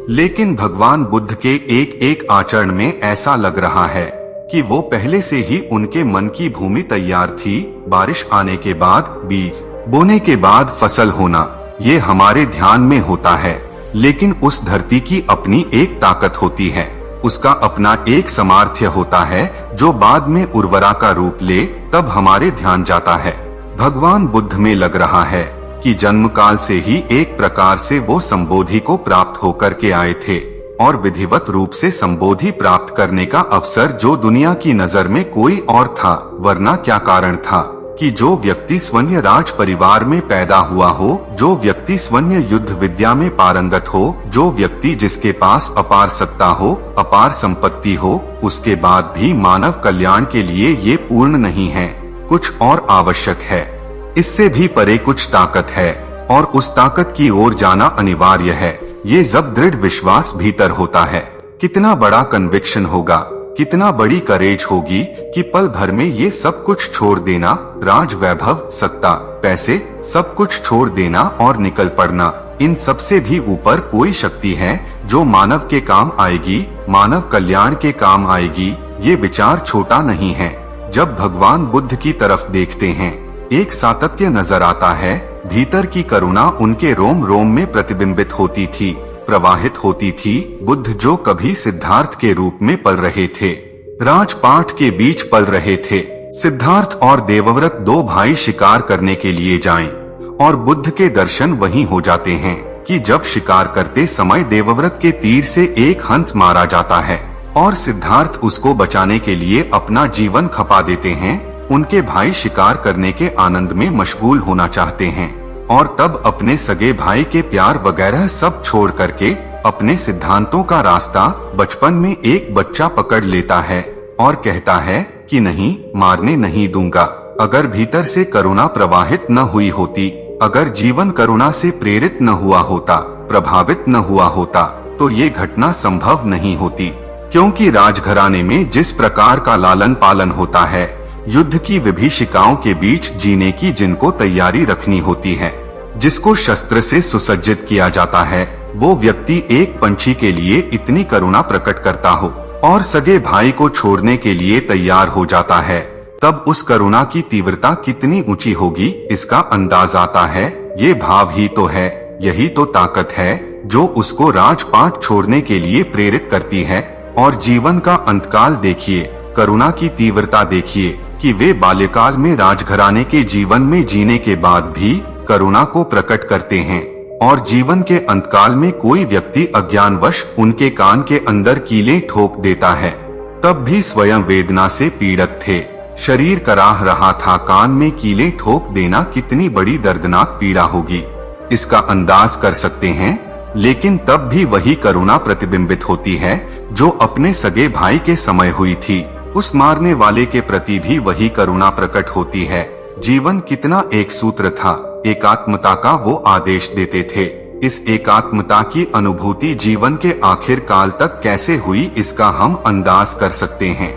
लेकिन भगवान बुद्ध के एक एक आचरण में ऐसा लग रहा है कि वो पहले से ही उनके मन की भूमि तैयार थी। बारिश आने के बाद बीज बोने के बाद फसल होना, ये हमारे ध्यान में होता है, लेकिन उस धरती की अपनी एक ताकत होती है, उसका अपना एक सामर्थ्य होता है जो बाद में उर्वरा का रूप ले, तब हमारे ध्यान जाता है। भगवान बुद्ध में लग रहा है कि जन्म काल से ही एक प्रकार से वो संबोधि को प्राप्त होकर के आए थे और विधिवत रूप से संबोधि प्राप्त करने का अवसर जो दुनिया की नजर में कोई और था। वरना क्या कारण था कि जो व्यक्ति स्वयं राज परिवार में पैदा हुआ हो, जो व्यक्ति स्वयं युद्ध विद्या में पारंगत हो, जो व्यक्ति जिसके पास अपार सत्ता हो, अपार संपत्ति हो, उसके बाद भी मानव कल्याण के लिए ये पूर्ण नहीं है, कुछ और आवश्यक है। इससे भी परे कुछ ताकत है और उस ताकत की ओर जाना अनिवार्य है। ये जब दृढ़ विश्वास भीतर होता है, कितना बड़ा कन्विक्शन होगा, कितना बड़ी करेज होगी कि पल भर में ये सब कुछ छोड़ देना, राज वैभव सत्ता पैसे सब कुछ छोड़ देना और निकल पड़ना। इन सब से भी ऊपर कोई शक्ति है जो मानव के काम आएगी, मानव कल्याण के काम आएगी। ये विचार छोटा नहीं है। जब भगवान बुद्ध की तरफ देखते हैं, एक सातत्य नजर आता है। भीतर की करुणा उनके रोम रोम में प्रतिबिंबित होती थी, प्रवाहित होती थी। बुद्ध जो कभी सिद्धार्थ के रूप में पल रहे थे, राजपाट के बीच पल रहे थे। सिद्धार्थ और देवव्रत दो भाई शिकार करने के लिए जाएं और बुद्ध के दर्शन वहीं हो जाते हैं कि जब शिकार करते समय देवव्रत के तीर से एक हंस मारा जाता है और सिद्धार्थ उसको बचाने के लिए अपना जीवन खपा देते हैं। उनके भाई शिकार करने के आनंद में मशगूल होना चाहते हैं और तब अपने सगे भाई के प्यार वगैरह सब छोड़ करके अपने सिद्धांतों का रास्ता बचपन में एक बच्चा पकड़ लेता है और कहता है कि नहीं, मारने नहीं दूंगा। अगर भीतर से करुणा प्रवाहित न हुई होती, अगर जीवन करुणा से प्रेरित न हुआ होता, प्रभावित न हुआ होता, तो ये घटना संभव नहीं होती। क्योंकि राजघराने में जिस प्रकार का लालन पालन होता है, युद्ध की विभीषिकाओं के बीच जीने की जिनको तैयारी रखनी होती है, जिसको शस्त्र से सुसज्जित किया जाता है, वो व्यक्ति एक पंछी के लिए इतनी करुणा प्रकट करता हो और सगे भाई को छोड़ने के लिए तैयार हो जाता है, तब उस करुणा की तीव्रता कितनी ऊंची होगी, इसका अंदाज आता है। ये भाव ही तो है, यही तो ताकत है जो उसको राजपाट छोड़ने के लिए प्रेरित करती है। और जीवन का अंतकाल देखिए, करुणा की तीव्रता देखिए कि वे बाल्यकाल में राजघराने के जीवन में जीने के बाद भी करुणा को प्रकट करते हैं और जीवन के अंतकाल में कोई व्यक्ति अज्ञानवश उनके कान के अंदर कीलें ठोक देता है, तब भी स्वयं वेदना से पीड़ित थे, शरीर कराह रहा था। कान में कीलें ठोक देना कितनी बड़ी दर्दनाक पीड़ा होगी, इसका अंदाज कर सकते हैं। लेकिन तब भी वही करुणा प्रतिबिंबित होती है जो अपने सगे भाई के समय हुई थी। उस मारने वाले के प्रति भी वही करुणा प्रकट होती है। जीवन कितना एक सूत्र था, एकात्मता का वो आदेश देते थे। इस एकात्मता की अनुभूति जीवन के आखिर काल तक कैसे हुई, इसका हम अंदाज कर सकते हैं।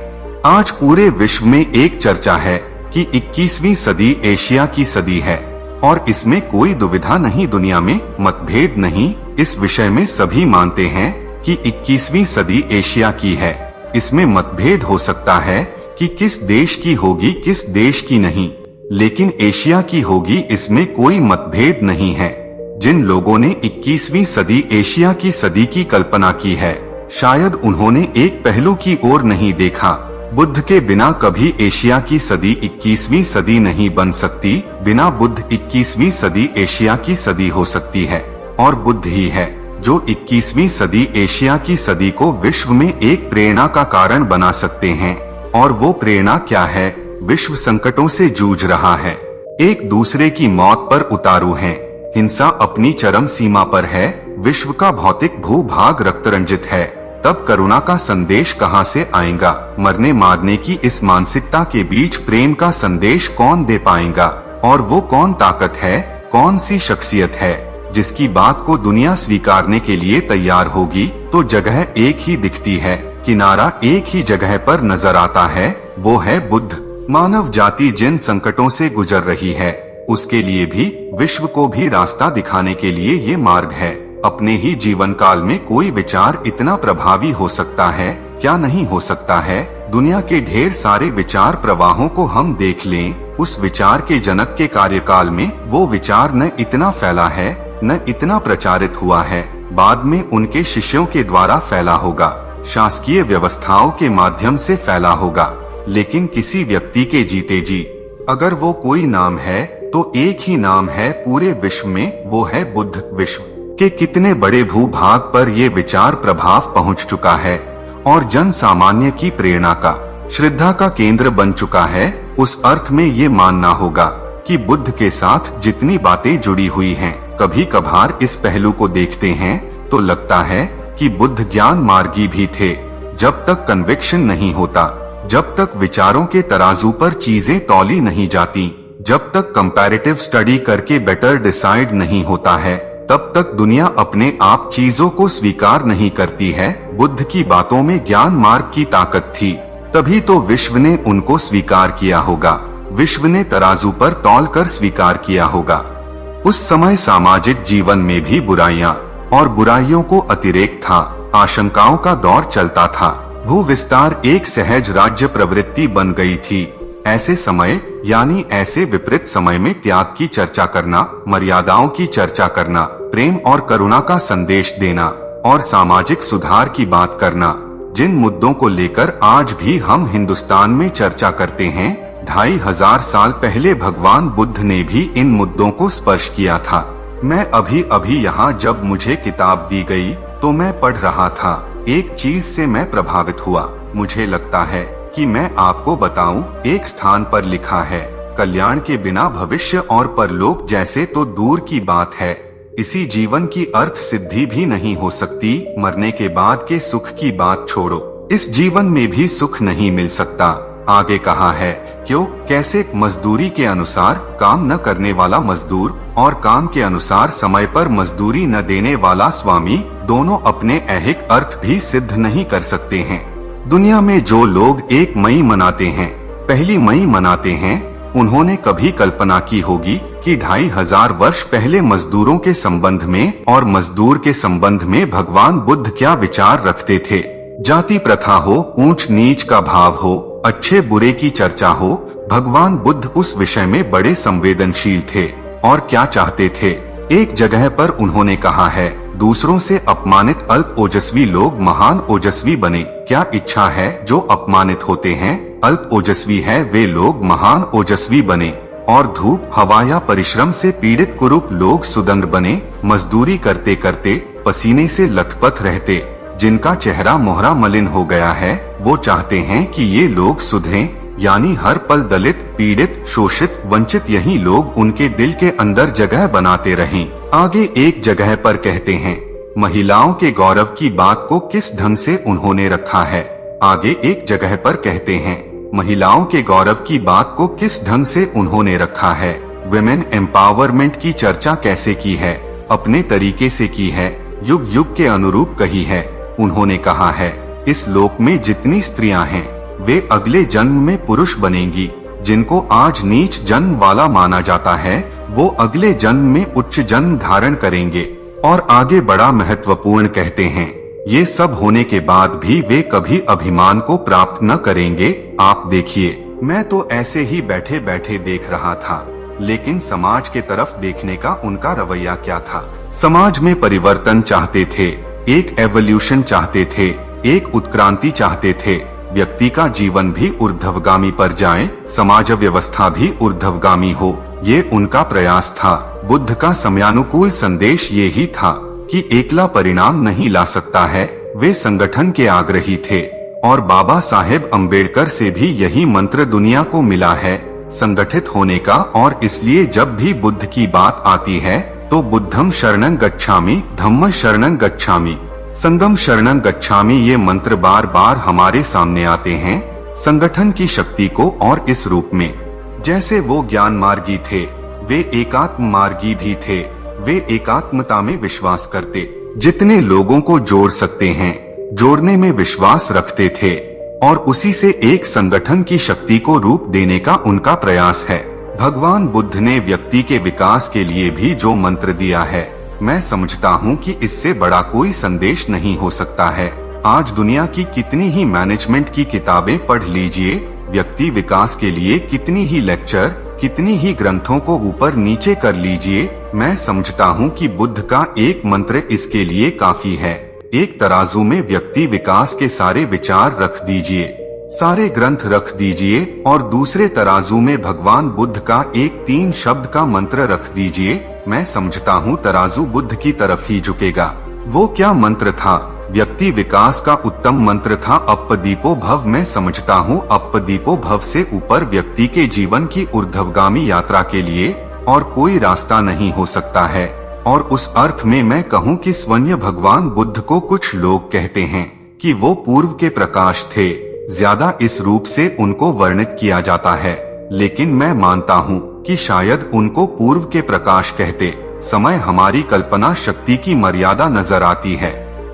आज पूरे विश्व में एक चर्चा है कि 21वीं सदी एशिया की सदी है और इसमें कोई दुविधा नहीं, दुनिया में मतभेद नहीं। इस विषय में सभी मानते हैं कि 21वीं सदी एशिया की है। इसमें मतभेद हो सकता है कि किस देश की होगी, किस देश की नहीं, लेकिन एशिया की होगी, इसमें कोई मतभेद नहीं है। जिन लोगों ने 21वीं सदी एशिया की सदी की कल्पना की है, शायद उन्होंने एक पहलू की ओर नहीं देखा। बुद्ध के बिना कभी एशिया की सदी 21वीं सदी नहीं बन सकती। बिना बुद्ध 21वीं सदी एशिया की सदी हो सकती है और बुद्ध ही है जो 21वीं सदी एशिया की सदी को विश्व में एक प्रेरणा का कारण बना सकते हैं। और वो प्रेरणा क्या है? विश्व संकटों से जूझ रहा है, एक दूसरे की मौत पर उतारू है, हिंसा अपनी चरम सीमा पर है, विश्व का भौतिक भूभाग रक्तरंजित है, तब करुणा का संदेश कहाँ से आएगा? मरने मारने की इस मानसिकता के बीच प्रेम का संदेश कौन दे पाएगा? और वो कौन ताकत है, कौन सी शख्सियत है जिसकी बात को दुनिया स्वीकारने के लिए तैयार होगी? तो जगह एक ही दिखती है, किनारा एक ही जगह पर नजर आता है, वो है बुद्ध। मानव जाति जिन संकटों से गुजर रही है, उसके लिए भी, विश्व को भी रास्ता दिखाने के लिए ये मार्ग है। अपने ही जीवन काल में कोई विचार इतना प्रभावी हो सकता है, क्या नहीं हो सकता है? दुनिया के ढेर सारे विचार प्रवाहों को हम देख लें, उस विचार के जनक के कार्यकाल में वो विचार न इतना फैला है, न इतना प्रचारित हुआ है। बाद में उनके शिष्यों के द्वारा फैला होगा, शासकीय व्यवस्थाओं के माध्यम से फैला होगा। लेकिन किसी व्यक्ति के जीते जी अगर वो कोई नाम है, तो एक ही नाम है पूरे विश्व में, वो है बुद्ध। विश्व के कितने बड़े भूभाग पर ये विचार प्रभाव पहुंच चुका है और जन सामान्य की प्रेरणा का, श्रद्धा का केंद्र बन चुका है। उस अर्थ में ये मानना होगा कि बुद्ध के साथ जितनी बातें जुड़ी हुई हैं, कभी कभार इस पहलू को देखते हैं तो लगता है कि बुद्ध ज्ञान मार्गी भी थे। जब तक कन्विक्शन नहीं होता, जब तक विचारों के तराजू पर चीजें तौली नहीं जाती, जब तक कंपैरेटिव स्टडी करके बेटर डिसाइड नहीं होता है, तब तक दुनिया अपने आप चीजों को स्वीकार नहीं करती है। बुद्ध की बातों में ज्ञान मार्ग की ताकत थी, तभी तो विश्व ने उनको स्वीकार किया होगा, विश्व ने तराजू पर तौल कर स्वीकार किया होगा। उस समय सामाजिक जीवन में भी बुराइयां और बुराइयों को अतिरेक था, आशंकाओं का दौर चलता था। भू विस्तार एक सहज राज्य प्रवृत्ति बन गई थी। ऐसे समय यानी ऐसे विपरीत समय में त्याग की चर्चा करना, मर्यादाओं की चर्चा करना, प्रेम और करुणा का संदेश देना और सामाजिक सुधार की बात करना, जिन मुद्दों को लेकर आज भी हम हिंदुस्तान में चर्चा करते हैं, 2500 साल पहले भगवान बुद्ध ने भी इन मुद्दों को स्पर्श किया था। मैं अभी यहाँ जब मुझे किताब दी गई तो मैं पढ़ रहा था। एक चीज से मैं प्रभावित हुआ। मुझे लगता है कि मैं आपको बताऊं, एक स्थान पर लिखा है, कल्याण के बिना भविष्य और परलोक जैसे तो दूर की बात है, इसी जीवन की अर्थ सिद्धि भी नहीं हो सकती। मरने के बाद के सुख की बात छोड़ो, इस जीवन में भी सुख नहीं मिल सकता। आगे कहा है, क्यों, कैसे? मजदूरी के अनुसार काम न करने वाला मजदूर और काम के अनुसार समय पर मजदूरी न देने वाला स्वामी, दोनों अपने ऐहिक अर्थ भी सिद्ध नहीं कर सकते हैं। दुनिया में जो लोग 1 मई मनाते हैं, 1 मई मनाते हैं, उन्होंने कभी कल्पना की होगी कि 2500 वर्ष पहले मजदूरों के संबंध में और मजदूर के संबंध में भगवान बुद्ध क्या विचार रखते थे? जाति प्रथा हो, ऊंच नीच का भाव हो, अच्छे बुरे की चर्चा हो, भगवान बुद्ध उस विषय में बड़े संवेदनशील थे और क्या चाहते थे। एक जगह पर उन्होंने कहा है, दूसरों से अपमानित अल्प ओजस्वी लोग महान ओजस्वी बने। क्या इच्छा है जो अपमानित होते हैं, अल्प ओजस्वी है, वे लोग महान ओजस्वी बने। और धूप, हवा या परिश्रम से पीड़ित कुरूप लोग सुदंड बने, मजदूरी करते करते पसीने से लथपथ रहते, जिनका चेहरा मोहरा मलिन हो गया है, वो चाहते हैं कि ये लोग सुधरें, यानी हर पल दलित, पीड़ित, शोषित, वंचित यही लोग उनके दिल के अंदर जगह बनाते रहें। आगे एक जगह पर कहते हैं, महिलाओं के गौरव की बात को किस ढंग से उन्होंने रखा है। आगे एक जगह पर कहते हैं, महिलाओं के गौरव की बात को किस ढंग से उन्होंने रखा है। विमेन एम्पावरमेंट की चर्चा कैसे की है, अपने तरीके से की है, युग युग के अनुरूप कही है। उन्होंने कहा है, इस लोक में जितनी स्त्रियां हैं, वे अगले जन्म में पुरुष बनेंगी। जिनको आज नीच जन्म वाला माना जाता है, वो अगले जन्म में उच्च जन्म धारण करेंगे। और आगे बड़ा महत्वपूर्ण कहते हैं, ये सब होने के बाद भी वे कभी अभिमान को प्राप्त न करेंगे। आप देखिए, मैं तो ऐसे ही बैठे बैठे देख रहा था, लेकिन समाज के तरफ देखने का उनका रवैया क्या था। समाज में परिवर्तन चाहते थे, एक एवोल्यूशन चाहते थे, एक उत्क्रांति चाहते थे। व्यक्ति का जीवन भी ऊर्ध्वगामी पर जाए, समाज व्यवस्था भी ऊर्ध्वगामी हो, ये उनका प्रयास था। बुद्ध का समयानुकूल संदेश ये ही था कि एकला परिणाम नहीं ला सकता है। वे संगठन के आग्रही थे और बाबा साहेब अम्बेडकर से भी यही मंत्र दुनिया को मिला है, संगठित होने का। और इसलिए जब भी बुद्ध की बात आती है तो बुद्धम शरणं गच्छामि, धम्म शरणं गच्छामि, संगम शरणं गच्छामि ये मंत्र बार बार हमारे सामने आते हैं संगठन की शक्ति को और इस रूप में। जैसे वो ज्ञान मार्गी थे, वे एकात्म मार्गी भी थे। वे एकात्मता में विश्वास करते, जितने लोगों को जोड़ सकते हैं जोड़ने में विश्वास रखते थे, और उसी से एक संगठन की शक्ति को रूप देने का उनका प्रयास है। भगवान बुद्ध ने व्यक्ति के विकास के लिए भी जो मंत्र दिया है, मैं समझता हूँ कि इससे बड़ा कोई संदेश नहीं हो सकता है। आज दुनिया की कितनी ही मैनेजमेंट की किताबें पढ़ लीजिए, व्यक्ति विकास के लिए कितनी ही लेक्चर, कितनी ही ग्रंथों को ऊपर नीचे कर लीजिए, मैं समझता हूँ कि बुद्ध का एक मंत्र इसके लिए काफी है। एक तराजू में व्यक्ति विकास के सारे विचार रख दीजिए, सारे ग्रंथ रख दीजिए, और दूसरे तराजू में भगवान बुद्ध का एक 3 शब्द का मंत्र रख दीजिए। मैं समझता हूँ तराजू बुद्ध की तरफ ही झुकेगा। वो क्या मंत्र था? व्यक्ति विकास का उत्तम मंत्र था अपदीपो भव। मैं समझता हूँ अपदीपो भव से ऊपर व्यक्ति के जीवन की ऊर्ध्वगामी यात्रा के लिए और कोई रास्ता नहीं हो सकता है। और उस अर्थ में मैं कहूँ कि स्वयं भगवान बुद्ध को कुछ लोग कहते हैं कि वो पूर्व के प्रकाश थे, ज्यादा इस रूप से उनको वर्णित किया जाता है, लेकिन मैं मानता हूँ कि शायद उनको पूर्व के प्रकाश कहते समय हमारी कल्पना शक्ति की मर्यादा नजर आती है,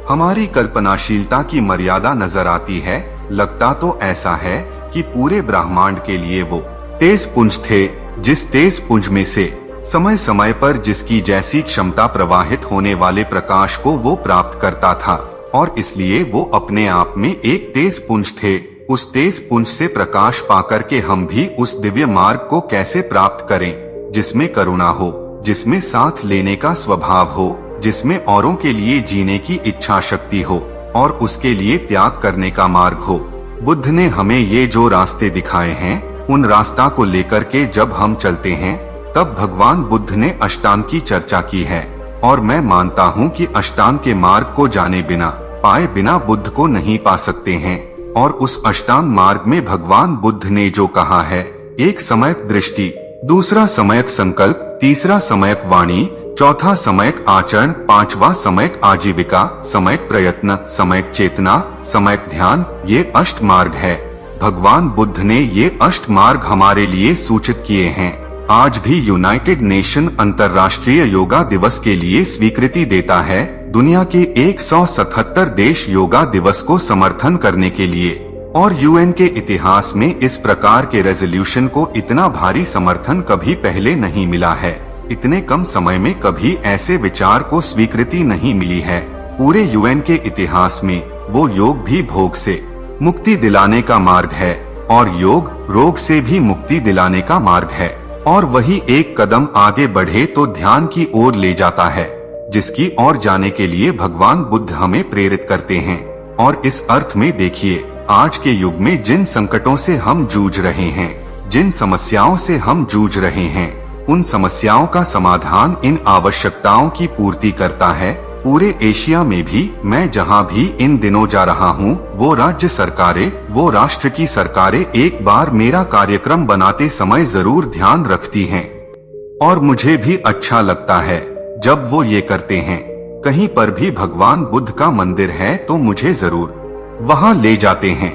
हमारी कल्पनाशीलता की मर्यादा नजर आती है। लगता तो ऐसा है कि पूरे ब्रह्मांड के लिए वो तेज पुंज थे, जिस तेज पुंज में से समय समय पर जिसकी जैसी क्षमता प्रवाहित होने वाले प्रकाश को वो प्राप्त करता था, और इसलिए वो अपने आप में एक तेज पुंज थे। उस तेज पुंज से प्रकाश पाकर के हम भी उस दिव्य मार्ग को कैसे प्राप्त करें, जिसमें करुणा हो, जिसमें साथ लेने का स्वभाव हो, जिसमें औरों के लिए जीने की इच्छा शक्ति हो और उसके लिए त्याग करने का मार्ग हो। बुद्ध ने हमें ये जो रास्ते दिखाए हैं, उन रास्ता को लेकर के जब हम चलते हैं, तब भगवान बुद्ध ने अष्टांग की चर्चा की है, और मैं मानता हूँ कि अष्टांग के मार्ग को जाने बिना, पाए बिना बुद्ध को नहीं पा सकते हैं। और उस अष्टांग मार्ग में भगवान बुद्ध ने जो कहा है, एक समयक दृष्टि, दूसरा समयक संकल्प, तीसरा समयक वाणी, चौथा समयक आचरण, पांचवा समयक आजीविका, समयक प्रयत्न, समयक चेतना, समयक ध्यान, ये अष्ट मार्ग है। भगवान बुद्ध ने ये अष्ट मार्ग हमारे लिए सूचित किए हैं। आज भी यूनाइटेड नेशन अंतर्राष्ट्रीय योगा दिवस के लिए स्वीकृति देता है। दुनिया के 177 देश योगा दिवस को समर्थन करने के लिए, और यूएन के इतिहास में इस प्रकार के रेजोल्यूशन को इतना भारी समर्थन कभी पहले नहीं मिला है। इतने कम समय में कभी ऐसे विचार को स्वीकृति नहीं मिली है। पूरे यूएन के इतिहास में वो योग भी भोग से मुक्ति दिलाने का मार्ग है, और योग रोग से भी मुक्ति दिलाने का मार्ग है। और वही एक कदम आगे बढ़े तो ध्यान की ओर ले जाता है, जिसकी ओर जाने के लिए भगवान बुद्ध हमें प्रेरित करते हैं। और इस अर्थ में देखिए, आज के युग में जिन संकटों से हम जूझ रहे हैं, जिन समस्याओं से हम जूझ रहे हैं, उन समस्याओं का समाधान इन आवश्यकताओं की पूर्ति करता है। पूरे एशिया में भी, मैं जहां भी इन दिनों जा रहा हूं, वो राज्य सरकारें, वो राष्ट्र की सरकारें एक बार मेरा कार्यक्रम बनाते समय जरूर ध्यान रखती हैं। और मुझे भी अच्छा लगता है जब वो ये करते हैं। कहीं पर भी भगवान बुद्ध का मंदिर है तो मुझे जरूर वहां ले जाते हैं।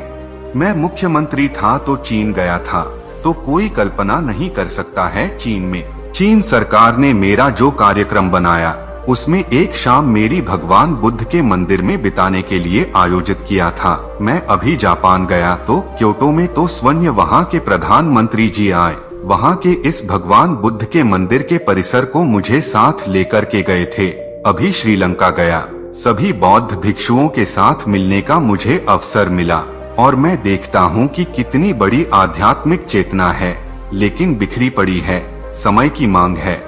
मैं मुख्यमंत्री था तो चीन गया था, तो कोई कल्पना नहीं कर सकता है चीन में, चीन सरकार ने मेरा जो कार्यक्रम बनाया, उसमें एक शाम मेरी भगवान बुद्ध के मंदिर में बिताने के लिए आयोजित किया था। मैं अभी जापान गया तो क्योटो में तो स्वयं वहाँ के प्रधानमंत्री जी आए, वहाँ के इस भगवान बुद्ध के मंदिर के परिसर को मुझे साथ लेकर के गए थे। अभी श्रीलंका गया, सभी बौद्ध भिक्षुओं के साथ मिलने का मुझे अवसर मिला, और मैं देखता हूँ कि कितनी बड़ी आध्यात्मिक चेतना है, लेकिन बिखरी पड़ी है। समय की मांग है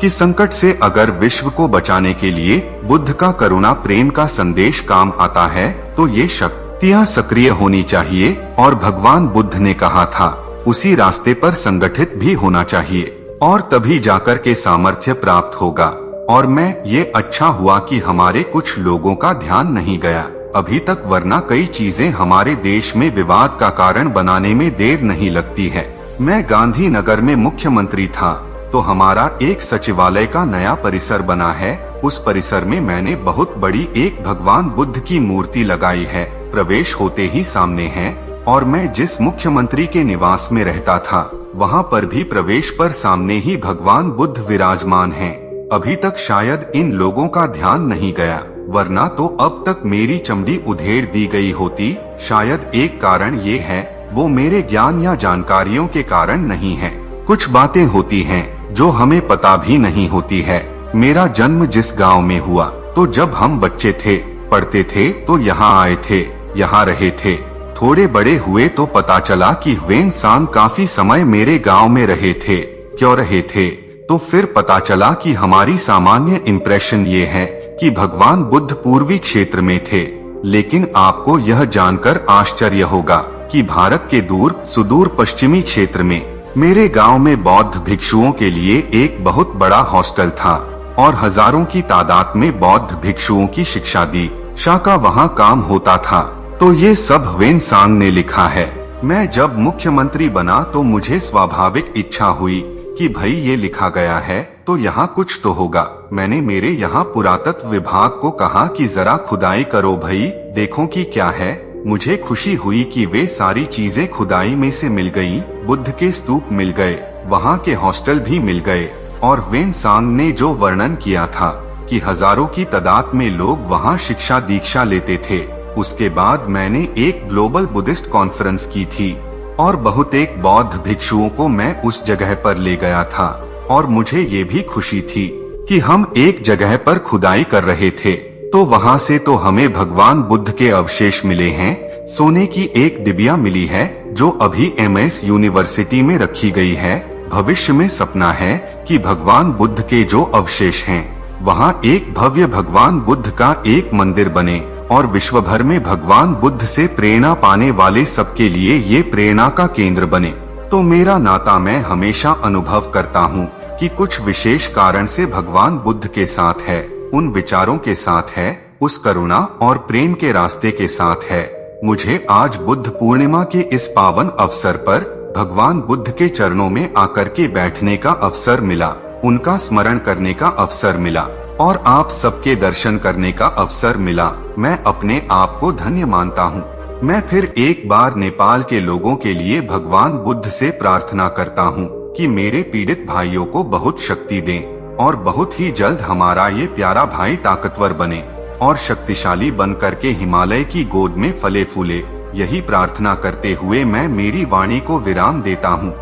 कि संकट से अगर विश्व को बचाने के लिए बुद्ध का करुणा प्रेम का संदेश काम आता है, तो ये शक्तियाँ सक्रिय होनी चाहिए। और भगवान बुद्ध ने कहा था, उसी रास्ते पर संगठित भी होना चाहिए, और तभी जाकर के सामर्थ्य प्राप्त होगा। और मैं ये अच्छा हुआ कि हमारे कुछ लोगों का ध्यान नहीं गया अभी तक, वरना कई चीजें हमारे देश में विवाद का कारण बनाने में देर नहीं लगती है। मैं गांधीनगर में मुख्यमंत्री था तो हमारा एक सचिवालय का नया परिसर बना है, उस परिसर में मैंने बहुत बड़ी एक भगवान बुद्ध की मूर्ति लगाई है। प्रवेश होते ही सामने है, और मैं जिस मुख्यमंत्री के निवास में रहता था वहाँ पर भी प्रवेश पर सामने ही भगवान बुद्ध विराजमान हैं। अभी तक शायद इन लोगों का ध्यान नहीं गया, वरना तो अब तक मेरी चमड़ी उधेड़ दी गई होती। शायद एक कारण ये है, वो मेरे ज्ञान या जानकारियों के कारण नहीं है। कुछ बातें होती हैं जो हमें पता भी नहीं होती है। मेरा जन्म जिस गांव में हुआ, तो जब हम बच्चे थे, पढ़ते थे, तो यहाँ आए थे, यहाँ रहे थे। थोड़े बड़े हुए तो पता चला कि ह्वेन-सांग काफी समय मेरे गांव में रहे थे। क्यों रहे थे? तो फिर पता चला कि हमारी सामान्य इम्प्रेशन ये है कि भगवान बुद्ध पूर्वी क्षेत्र में थे। लेकिन आपको यह जानकर आश्चर्य होगा कि भारत के दूर सुदूर पश्चिमी क्षेत्र में मेरे गांव में बौद्ध भिक्षुओं के लिए एक बहुत बड़ा हॉस्टल था, और हजारों की तादाद में बौद्ध भिक्षुओं की शिक्षा दीक्षा का वहाँ काम होता था। तो ये सब ह्वेन-सांग ने लिखा है। मैं जब मुख्यमंत्री बना तो मुझे स्वाभाविक इच्छा हुई कि भाई ये लिखा गया है तो यहाँ कुछ तो होगा। मैंने मेरे यहाँ पुरातत्व विभाग को कहा कि जरा खुदाई करो भाई, देखो कि क्या है। मुझे खुशी हुई कि वे सारी चीजें खुदाई में से मिल गयी। बुद्ध के स्तूप मिल गए, वहाँ के हॉस्टल भी मिल गए, और ह्वेन-सांग ने जो वर्णन किया था कि हजारों की तादाद में लोग वहाँ शिक्षा दीक्षा लेते थे। उसके बाद मैंने एक ग्लोबल बुद्धिस्ट कॉन्फ्रेंस की थी, और बहुतेक बौद्ध भिक्षुओं को मैं उस जगह पर ले गया था। और मुझे ये भी खुशी थी कि हम एक जगह पर खुदाई कर रहे थे, तो वहाँ से तो हमें भगवान बुद्ध के अवशेष मिले हैं। सोने की एक डिबिया मिली है जो अभी MS यूनिवर्सिटी में रखी गई है। भविष्य में सपना है कि भगवान बुद्ध के जो अवशेष हैं, वहाँ एक भव्य भगवान बुद्ध का एक मंदिर बने, और विश्व भर में भगवान बुद्ध से प्रेरणा पाने वाले सबके लिए ये प्रेरणा का केंद्र बने। तो मेरा नाता मैं हमेशा अनुभव करता हूँ कि कुछ विशेष कारण से भगवान बुद्ध के साथ है, उन विचारों के साथ है, उस करुणा और प्रेम के रास्ते के साथ है। मुझे आज बुद्ध पूर्णिमा के इस पावन अवसर पर भगवान बुद्ध के चरणों में आकर के बैठने का अवसर मिला, उनका स्मरण करने का अवसर मिला, और आप सबके दर्शन करने का अवसर मिला। मैं अपने आप को धन्य मानता हूँ। मैं फिर एक बार नेपाल के लोगों के लिए भगवान बुद्ध से प्रार्थना करता हूँ कि मेरे पीड़ित भाइयों को बहुत शक्ति दें, और बहुत ही जल्द हमारा ये प्यारा भाई ताकतवर बने और शक्तिशाली बन करके हिमालय की गोद में फले फूले। यही प्रार्थना करते हुए मैं मेरी वाणी को विराम देता हूँ।